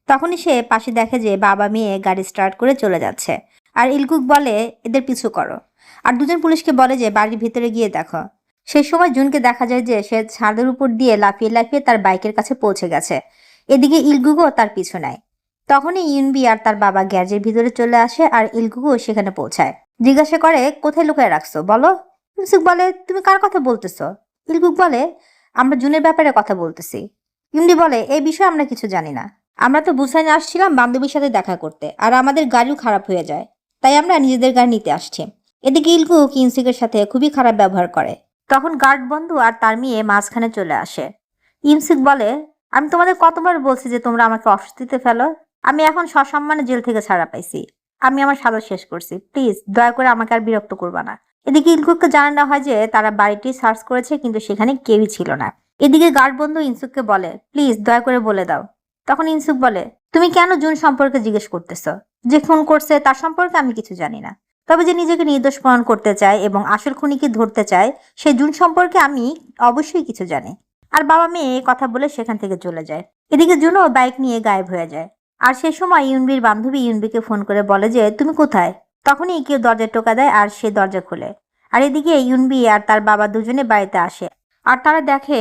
তখনই সে পাশে দেখে যে বাবা মেয়ে গাড়ি স্টার্ট করে চলে যাচ্ছে। আর ইলগুক বলে এদের পিছু করো। আর দুজন পুলিশকে বলে যে বাড়ির ভিতরে গিয়ে দেখো। সেই সময় জুনকে দেখা যায় যে সে ছাদের উপর দিয়ে লাফিয়ে লাফিয়ে তার বাইকের কাছে পৌঁছে গেছে। এদিকে ইলগুকও তার পিছু নেয়। তখনই ইউনবি আর তার বাবা গ্যারেজের ভিতরে চলে আসে আর ইলগুকও সেখানে পৌঁছায়। জিজ্ঞাসা করে কোথায় লুকিয়ে রাখছো বলো। ইউনসুক বলে তুমি কার কথা বলতেছো? ইলগুক বলে আমরা জুনের ব্যাপারে কথা বলতেছি। ইউনবি বলে এই বিষয়ে আমরা কিছু জানি না, আমরা তো বুসাইনে আসছিলাম বান্ধবীর সাথে দেখা করতে আর আমাদের গাড়িও খারাপ হয়ে যায়, তাই আমরা নিজেদের গাড়ি নিতে আসছি। এদিকে ইলগুক ইনসুকের সাথে খুবই খারাপ ব্যবহার করে। তখন গার্ড বন্ধু আর তার মেয়ে মাঝখানে চলে আসে। ইনসুক বলে আমি তোমাদের কতবার বলছি যে তোমরা আমাকে অস্বস্তিতে ফেলো, আমি এখন সসম্মানে জেল থেকে ছাড়া পাইছি, আমি আমার সাজা শেষ করছি, প্লিজ দয়া করে আমাকে আর বিরক্ত করবা না। এদিকে ইলগুককে জানানো হয় যে তারা বাড়িটি সার্চ করেছে কিন্তু সেখানে কেউই ছিল না। এদিকে গার্ড বন্ধু ইনসুককে বলে প্লিজ দয়া করে বলে দাও। তখন ইনসুক বলে তুমি কেন জুন সম্পর্কে জিজ্ঞেস করতেছ? যে খুন করছে তার সম্পর্কে আমি কিছু জানি না, তবে যে নিজেকে নির্দোষ প্রমাণ করতে চায় এবং আসল খুনিকে ধরতে চায় সে জুন সম্পর্কে আমি অবশ্যই কিছু জানি। আর বাবা মেয়ে কথা বলে সেখান থেকে চলে যায়। এদিকে জুনও বাইক নিয়ে গায়েব হয়ে যায়। আর সে সময় ইউনবির বান্ধবী ইউনবিকে ফোন করে বলে যে তুমি কোথায়। তখনই কেউ দরজা টোকা দেয় আর সে দরজা খোলে। আর এদিকে ইউনবি আর তার বাবা দুজনে বাড়িতে আসে আর তারা দেখে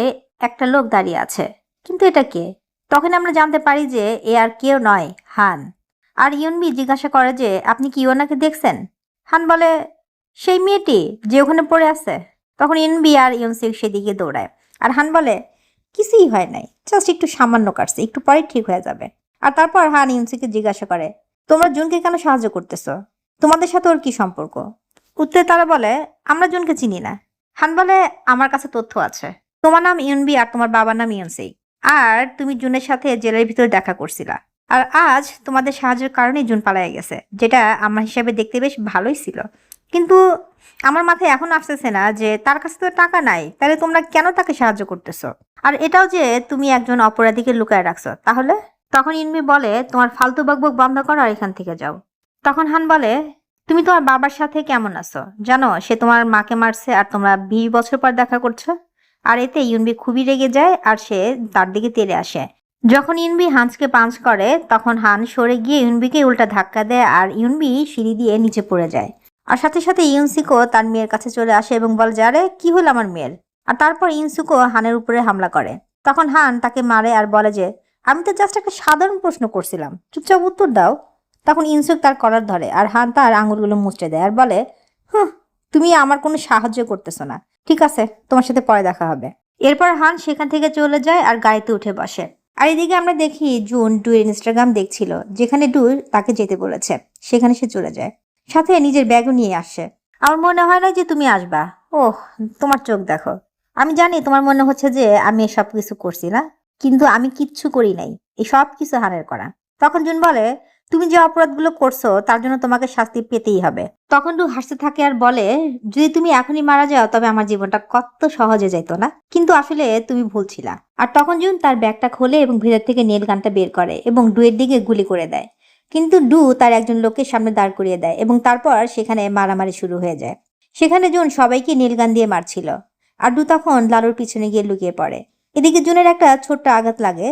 একটা লোক দাঁড়িয়ে আছে, কিন্তু এটা কে? তখন আমরা জানতে পারি যে এ আর কেউ নয়, হান। আর ইউনবি জিজ্ঞাসা করে যে আপনি কি ওনাকে দেখছেন? হান বলে সেই মেয়েটি যে ওখানে পড়ে আছে। তখন ইউনবি আর ইউনসিক সেদিকে দৌড়ায় আর হান বলে কিছুই হয় নাই, জাস্ট একটু সামান্য কাটছে, একটু পরে ঠিক হয়ে যাবে। আর তারপর হান ইউনসিকে জিজ্ঞাসা করে তোমরা জুনকে কেন সাহায্য করতেছো? তোমাদের সাথে ওর কি সম্পর্ক? উত্তরে তারা বলে, আমরা জুনকে চিনি না। হান বলে, আমার কাছে তথ্য আছে। তোমার নাম ইউনবি আর তোমার বাবার নাম ইউনসেই। আর তুমি জুনের সাথে জেলের ভিতরে দেখা করছিলা। আর আজ তোমাদের সাহায্যের কারণেই জুন পালায়ে গেছে, যেটা আমার হিসাবে দেখতে বেশ ভালোই ছিল। কিন্তু আমার মাথায় এখন আসতেছে না যে তার কাছে তো টাকা নাই, তাহলে তোমরা কেন তাকে সাহায্য করতেছো? আর এটাও যে তুমি একজন অপরাধীকে লুকায় রাখছো, তাহলে? তখন ইউনবি বলে, তোমার ফালতু বকবক বন্ধ করো আর এখান থেকে যাও। তখন হান বলে, তুমি তোমার বাবার সাথে কেমন আছো জানো? সে তোমার মাকে মারছে আর তোমরা 20 বছর পর দেখা করছো। আর এতে ইউনবি খুবই রেগে যায় আর সে তার দিকে তেড়ে আসে। যখন ইউনবি হান্সকে পাঞ্চ করে তখন হান সরে গিয়ে ইউনবিকে উল্টা ধাক্কা দেয় আর ইউনবি সিঁড়ি দিয়ে নিচে পড়ে যায়। আর সাথে সাথে ইউনসিকো তার মেয়ের কাছে চলে আসে এবং বলে যে, আরে কি হলো আমার মেয়ের? আর তারপর ইউনসিকো হানের উপরে হামলা করে। তখন হান তাকে মারে আর বলে যে, আমি তো জাস্ট একটা সাধারণ প্রশ্ন করছিলাম, চুপচাপ উত্তর দাও। তখন ইনসুক তার কলার ধরে আর হান তার আঙুলগুলো মুচড়ে দেয় আর বলে, হুঁ, তুমি আমার কোনো সাহায্য করতেছো না। ঠিক আছে, তোমার সাথে পরে দেখা হবে। এরপর হান সেখান থেকে চলে যায় আর গাড়িতে উঠে বসে। আর এদিকে আমরা দেখি জুন ডুয়ের ইনস্টাগ্রাম দেখছিল, যেখানে ডু তাকে যেতে বলেছে সেখানে সে চলে যায়। সাথে নিজের ব্যাগও নিয়ে আসে। আমার মনে হয় না যে তুমি আসবা। ওহ, তোমার চোখ দেখো। আমি জানি তোমার মনে হচ্ছে যে আমি এসব কিছু করছি না, কিন্তু আমি কিচ্ছু করি নাই। এই সব কিছু হানের করা। তখন জুন বলে, তুমি যে অপরাধগুলো করছো তার জন্য তোমাকে শাস্তি পেতেই হবে। তখন ডু হাসতে থাকে আর বলে, যদি তুমি এখনই মারা যাও তবে আমার জীবনটা কত সহজে যেত না? কিন্তু আসলে তুমি ভুল ছিলা। আর তখন জুন তার ব্যাগটা খোলে এবং ভেতর থেকে নেল গানটা বের করে এবং ডুয়ের দিকে গুলি করে দেয়। কিন্তু ডু তার একজন লোকের সামনে দাঁড় করিয়ে দেয় এবং তারপর সেখানে মারামারি শুরু হয়ে যায়। সেখানে জুন সবাইকে নীল গান দিয়ে মারছিল। আর ডু তখন লালুর পিছনে গিয়ে লুকিয়ে পড়ে। এদিকে জুনের একটা ছোট্ট আঘাত লাগে।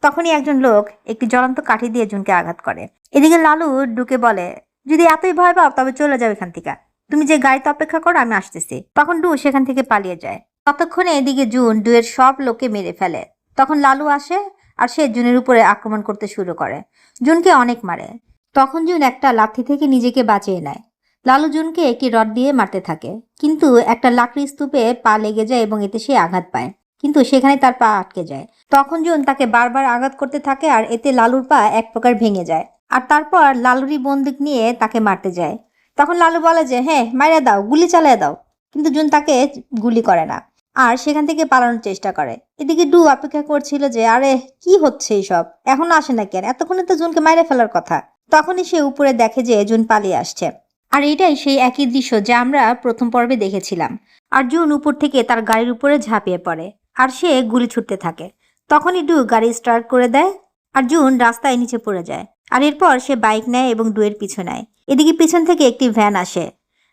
তখনই একজন লোক একটি জ্বলন্ত কাঠি দিয়ে জুনকে আঘাত করে। এদিকে লালু ডুকে বলে, যদি এতই ভয় পাও তবে চলে যাও এখান থেকে। তুমি যে গাড়িতে অপেক্ষা করো, আমি আসতেছি। তখন ডু সেখান থেকে পালিয়ে যায়। ততক্ষণে এদিকে জুন ডুয়ের সব লোককে মেরে ফেলে। তখন লালু আসে আর সে জুনের উপরে আক্রমণ করতে শুরু করে। জুনকে অনেক মারে। তখন জুন একটা লাঠি থেকে নিজেকে বাঁচিয়ে নেয়। লালু জুনকে একটি রড দিয়ে মারতে থাকে, কিন্তু একটা লাকড়ি স্তূপে পা লেগে যায় এবং এতে সে আঘাত পায়। কিন্তু সেখানে তার পা আটকে যায়। তখন জুন তাকে বারবার আঘাত করতে থাকে আর এতে লালুর পা এক প্রকার ভেঙে যায়। আর তারপর লালুরই বন্দুক নিয়ে তাকে মারতে যায়। তখন লালু বলে যে, হ্যাঁ মাইরা দাও, গুলি চালিয়ে দাও। কিন্তু জুন তাকে গুলি করে না আর সেখান থেকে পালানোর চেষ্টা করে। এদিকে ডু অপেক্ষা করছিল যে, আরে কি হচ্ছে এইসব, এখনো আসে না কেন? এতক্ষণে তো জুনকে মাইরে ফেলার কথা। তখনই সে উপরে দেখে যে জুন পালিয়ে আসছে। আর এটাই সেই একই দৃশ্য যা আমরা প্রথম পর্বে দেখেছিলাম। আর জুন উপর থেকে তার গাড়ির উপরে ঝাঁপিয়ে পড়ে আর সে গুলি ছুটতে থাকে। তখনই ডু গাড়ি স্টার্ট করে দেয় আর জুন রাস্তায় নিচে পড়ে যায়। আর এরপর সে বাইক নেয় এবং ডুয়ের পিছু নেয়। এদিকে পিছন থেকে একটি ভ্যান আসে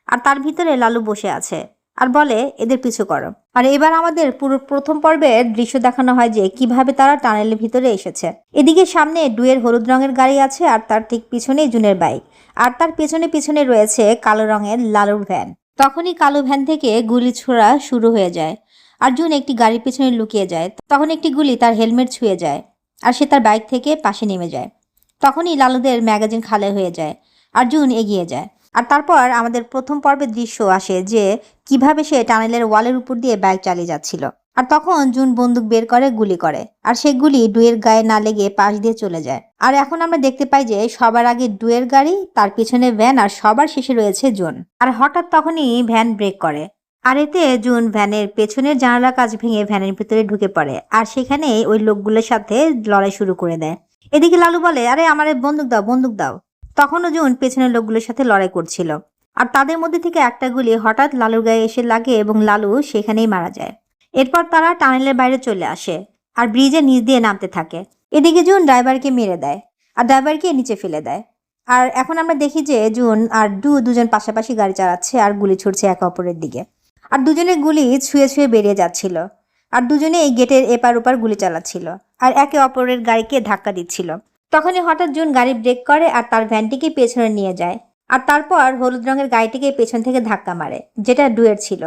আর তার ভিতরে লালু বসে আছে আর বলে, এদের পিছু করো। আর এবার আমাদের পুরো প্রথম পর্বের দৃশ্য দেখানো হয় যে কিভাবে তারা টানেলের ভিতরে এসেছে। এদিকে সামনে ডুয়ের হলুদ রঙের গাড়ি আছে আর তার ঠিক পিছনে জুনের বাইক। আর তার পেছনে পিছনে রয়েছে কালো রঙের লালুর ভ্যান। তখনই কালো ভ্যান থেকে গুলি ছোড়া শুরু হয়ে যায় আর জুন একটি গাড়ির পিছনে লুকিয়ে যায়। তখন একটি গুলি তার হেলমেট ছুঁয়ে যায় আর সে তার বাইক থেকে পাশে নেমে যায়। তখনই লালুদের ম্যাগাজিন খালি হয়ে যায় আর জুন এগিয়ে যায়। আর তারপর আমাদের প্রথম পর্বের দৃশ্য আসে যে কিভাবে সে টানেলের ওয়ালের উপর দিয়ে বাইক চালিয়ে যাচ্ছিল। আর তখন জুন বন্দুক বের করে গুলি করে আর সেই গুলি ডুয়ের গায়ে না লেগে পাশ দিয়ে চলে যায়। আর এখন আমরা দেখতে পাই যে সবার আগে ডুয়ের গাড়ি, তার পিছনে ভ্যান আর সবার শেষে রয়েছে জুন। আর হঠাৎ তখনই ভ্যান ব্রেক করে আর এতে জুন ভ্যানের পেছনের জানালা কাঁচ ভেঙে ভ্যানের ভিতরে ঢুকে পড়ে আর সেখানে ওই লোকগুলোর সাথে লড়াই শুরু করে দেয়। এদিকে লালু বলে, আরে আমার বন্দুক দাও, বন্দুক দাও। তখনও জুন পেছনের লোকগুলোর সাথে লড়াই করছিল আর তাদের মধ্যে থেকে একটা গুলি হঠাৎ লালুর গায়ে এসে লাগে এবং লালু সেখানেই মারা যায়। এরপর তারা টানেলের বাইরে চলে আসে আর ব্রিজের নিচ দিয়ে নামতে থাকে। এদিকে জুন ড্রাইভারকে মেরে দেয় আর ড্রাইভারকে নিচে ফেলে দেয়। আর এখন আমরা দেখি যে জুন আর দুজন পাশাপাশি গাড়ি চালাচ্ছে আর গুলি ছুটছে একে অপরের দিকে। আর দুজনের গুলি ছুঁয়ে ছুঁয়ে বেরিয়ে যাচ্ছিল আর দুজনে এই গেটের এপার ওপার গুলি চালাচ্ছিল আর একে অপরের গাড়িকে ধাক্কা দিচ্ছিল। তখনই হঠাৎ জুন গাড়ি ব্রেক করে আর তার ভ্যানটিকে পেছনে নিয়ে যায় আর তারপর হলুদ রঙের গাড়িটিকে পেছন থেকে ধাক্কা মারে, যেটা ডুয়ের ছিল।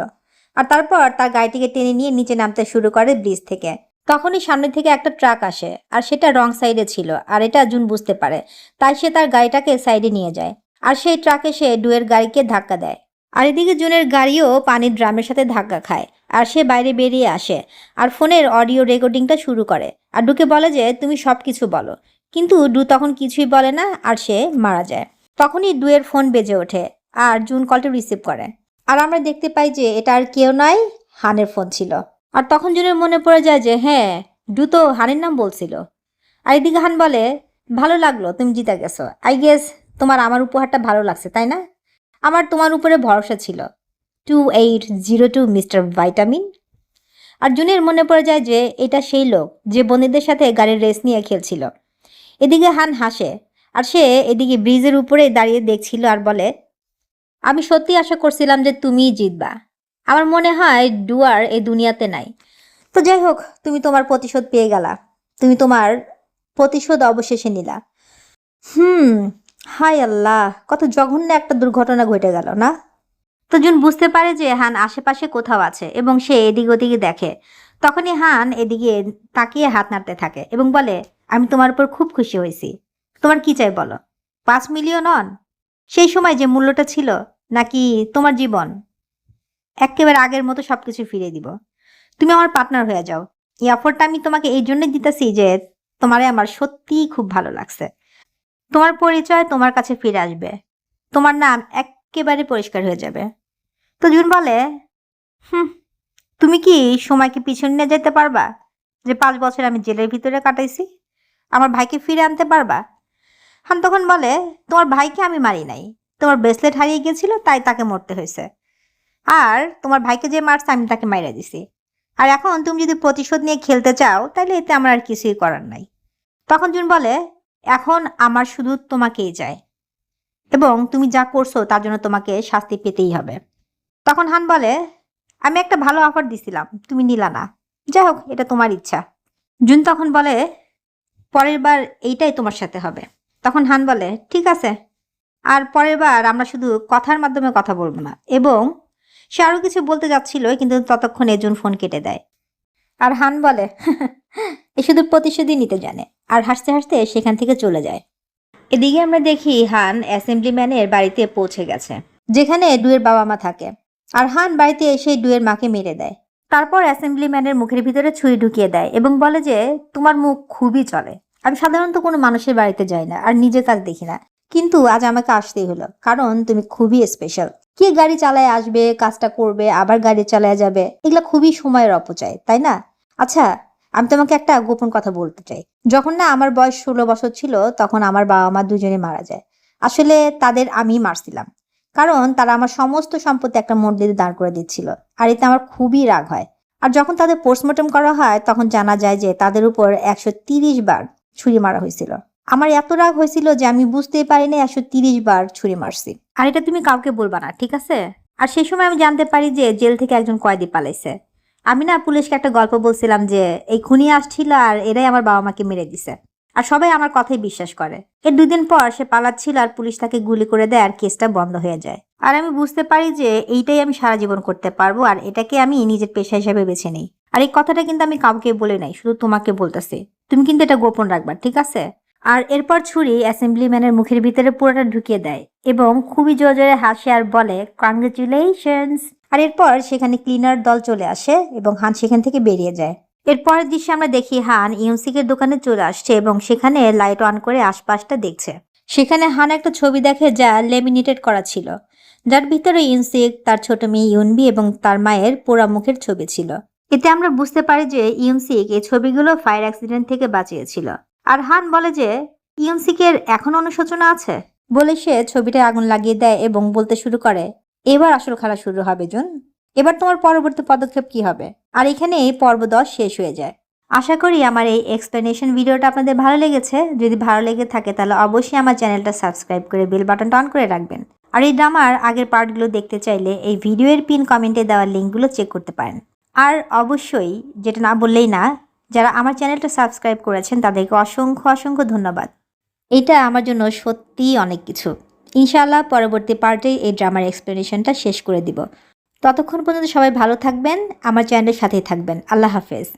আর তারপর তার গাড়িটিকে টেনে নিয়ে নিচে নামতে শুরু করে ব্রিজ থেকে। তখনই সামনে থেকে একটা ট্রাক আসে আর সেটা রং সাইডে ছিল আর এটা জুন বুঝতে পারে, তাই সে তার গাড়িটাকে সাইডে নিয়ে যায় আর সেই ট্রাকে সে ডুয়ের গাড়িকে ধাক্কা দেয়। আর এদিকে জুনের গাড়িও পানির ড্রামের সাথে ধাক্কা খায় আর সে বাইরে বেরিয়ে আসে আর ফোনের অডিও রেকর্ডিংটা শুরু করে আর ডুকে বলে যে তুমি সব কিছু বলো। কিন্তু ডু তখন কিছুই বলে না আর সে মারা যায়। তখনই ডুয়ের ফোন বেজে ওঠে আর জুন কলটা রিসিভ করে। আর আমরা দেখতে পাই যে এটা আর কেউ নয়, হানের ফোন ছিল। আর তখন জুনের মনে পড়ে যায় যে হ্যাঁ, ডু তো হানের নাম বলছিল। আর এদিকে হান বলে, ভালো লাগলো, তুমি জিতে গেছো। আই গেস তোমার আমার উপহারটা ভালো লাগছে, তাই না? আমার তোমার উপরে ভরসা ছিল। 2802 মিস্টার ভাইটামিন। আর জুনের মনে পড়ে যায় যে এটা সেই লোক যে বন্ধুদের সাথে গাড়ির রেস নিয়ে খেলছিল। এদিকে হান হাসে, আর সে এদিকে ব্রিজের উপরে দাঁড়িয়ে দেখছিল আর বলে, আমি সত্যি আশা করছিলাম যে তুমিই জিতবা। আমার মনে হয় ডুয়ার এই দুনিয়াতে নাই। তো যাই হোক, তুমি তোমার প্রতিশোধ পেয়ে গেলা। তুমি তোমার প্রতিশোধ অবশেষে নিলা। হায় আল্লাহ, কত জঘন্য একটা দুর্ঘটনা ঘটে গেল না? তো জুন বুঝতে পারে যে হান আশেপাশে কোথাও আছে এবং সে এদিক ওদিকে দেখে। তখনই হান এদিকে তাকিয়ে হাত নাড়তে থাকে এবং বলে, আমি তোমার উপর খুব খুশি হয়েছি। তোমার কি চাই বলো? 5 মিলিয়ন অন? সেই সময় যে মূল্যটা ছিল, নাকি তোমার জীবন? একেবারে আগের মতো সবকিছু ফিরিয়ে দিব। তুমি আমার পার্টনার হয়ে যাও। এই অফারটা আমি তোমাকে এই জন্যই দিতেছি যে তোমারে আমার সত্যিই খুব ভালো লাগছে। তোমার পরিচয় তোমার কাছে ফিরে আসবে, তোমার নাম একেবারে পরিষ্কার হয়ে যাবে। তো জুন বলে, তুমি কি সময়কে পিছনে নিয়ে যেতে পারবা? যে 5 বছর আমি জেলের ভিতরে কাটাইছি, আমার ভাইকে ফিরে আনতে পারবা? হান তখন বলে, তোমার ভাইকে আমি মারি নাই, তোমার ব্রেসলেট হারিয়ে গেছিল তাই তাকে মরতে হয়েছে। আর তোমার ভাইকে যে মারছে আমি তাকে মাইরা দিছি। আর এখন তুমি যদি প্রতিশোধ নিয়ে খেলতে চাও তাহলে এতে আমার আর কিছুই করার নাই। তখন জুন বলে, এখন আমার শুধু তোমাকেই চাই এবং তুমি যা করছো তার জন্য তোমাকে শাস্তি পেতেই হবে। তখন হান বলে, আমি একটা ভালো অফার দিছিলাম, তুমি নিলা না। যাই হোক, এটা তোমার ইচ্ছা। জুন তখন বলে, পরের বার এইটাই তোমার সাথে হবে। তখন হান বলে, ঠিক আছে, আর পরের বার আমরা শুধু কথার মাধ্যমে কথা বলবো না। এবং সে আরও কিছু বলতে যাচ্ছিল, কিন্তু ততক্ষণে জুন ফোন কেটে দেয়। আর হান বলে, এ শুধু প্রতিশোধই নিতে জানে, আর হাসতে হাসতে সেখান থেকে চলে যায়। এদিকে আমরা দেখি হান অ্যাসেম্বলিম্যানের বাড়িতে পৌঁছে গেছে, যেখানে ডুয়ের বাবা মা থাকে। আর হান বাড়িতে এসে ডুয়ের মাকে মেরে দেয়। তারপর অ্যাসেম্বলিম্যানের মুখের ভিতরে ছুরি ঢুকিয়ে দেয় এবং বলে যে তোমার মুখ খুবই চলে। আমি সাধারণত কোনো মানুষের বাড়িতে যাই না আর নিজের কাজ দেখি না, কিন্তু আজ আমাকে আসতেই হলো, কারণ তুমি খুবই স্পেশাল। কে গাড়ি চালায় আসবে, কাজটা করবে, আবার গাড়ি চালায় যাবে, এগুলো খুবই সময়ের অপচয়, তাই না? আচ্ছা, আমি তোমাকে একটা গোপন কথা বলতে চাই। যখন না আমার বয়স 16 বছর ছিল, তখন আমার বাবা মা দুজনে মারা যায়। আসলে তাদের আমি মারছিলাম, কারণ তারা আমার সমস্ত সম্পত্তি একটা মন্দিরে দাঁড় করে দিচ্ছিল। আর এতে আমার খুবই রাগ হয়। আর যখন তাদের পোস্টমর্টম করা হয় তখন জানা যায় যে তাদের উপর 130 বার ছুরি মারা হয়েছিল। আমার এত রাগ হয়েছিল যে আমি বুঝতেই পারিনি 130 বার ছুরি মারছি। আর এটা তুমি কাউকে বলবা না, ঠিক আছে? আর সেই সময় আমি জানতে পারি যে জেল থেকে একজন কয়েদি পালাইছে। আমি না পুলিশকে একটা গল্প বলছিলাম যে এই খুনি আসছিল আর এরাই আমার বাবা মাকে মেরে দিছে। আর সবাই আমার কথাই বিশ্বাস করে। এর 2 দিন পর সে পালাচ্ছিল আর পুলিশ তাকে গুলি করে দেয় আর কেসটা বন্ধ হয়ে যায়। আর আমি বুঝতে পারি যে এইটাই আমি সারা জীবন করতে পারবো আর এটাকে আমি নিজের পেশা হিসেবে বেছে নিই। আর এই কথাটা কিন্তু আমি কাউকে বলে নাই, শুধু তোমাকে বলতেছি। তুমি কিন্তু এটা গোপন রাখবা, ঠিক আছে? আর এরপর ছুরি অ্যাসেম্বলিম্যানের মুখের ভিতরে পুরোটা ঢুকিয়ে দেয় এবং খুবই জোরে জোরে হাসে আর বলে, কংগ্রেচুলেশনস। আর এরপর সেখানে ক্লিনার দল চলে আসে এবং হান সেখান থেকে বেরিয়ে যায়। এরপরের দৃশ্যে আমরা দেখি হান ইউনসিকের দোকানে চলে আসছে এবং সেখানে লাইট অন করে আশপাশটা দেখছে। সেখানে হান একটা ছবি দেখে যা লেমিনেটেড করা ছিল, যার ভিতরে ইউনসিক, তার ছোট মেয়ে ইউনবি এবং তার মায়ের পোড়া মুখের ছবি ছিল। এতে আমরা বুঝতে পারি যে ইউনসিক এই ছবিগুলো ফায়ার অ্যাক্সিডেন্ট থেকে বাঁচিয়েছিল। আর হান বলে যে ইউনসিকের এখন অনুশোচনা আছে বলে সে ছবিটায় আগুন লাগিয়ে দেয় এবং বলতে শুরু করে, এবার আসল খেলা শুরু হবে জুন, এবার তোমার পরবর্তী পদক্ষেপ কি হবে? আর এখানে এই পর্ব 10 শেষ হয়ে যায়। আশা করি আমার এই এক্সপ্লেনেশন ভিডিওটা আপনাদের ভালো লেগেছে। যদি ভালো লেগে থাকে তাহলে অবশ্যই আমার চ্যানেলটা সাবস্ক্রাইব করে বেল বাটনটা অন করে রাখবেন। আর এই ড্রামার আগের পার্টগুলো দেখতে চাইলে এই ভিডিওর পিন কমেন্টে দেওয়া লিঙ্কগুলো চেক করতে পারেন। আর অবশ্যই, যেটা না বললেই না, যারা আমার চ্যানেলটা সাবস্ক্রাইব করেছেন তাদেরকে অসংখ্য অসংখ্য ধন্যবাদ। এটা আমার জন্য সত্যিই অনেক কিছু। ইনশাআল্লাহ পরবর্তী পার্টে এই ড্রামার এক্সপ্লেনেশনটা শেষ করে দিব। ততক্ষণ পর্যন্ত সবাই ভালো থাকবেন, আমার চ্যানেলের সাথেই থাকবেন। আল্লাহ হাফেজ।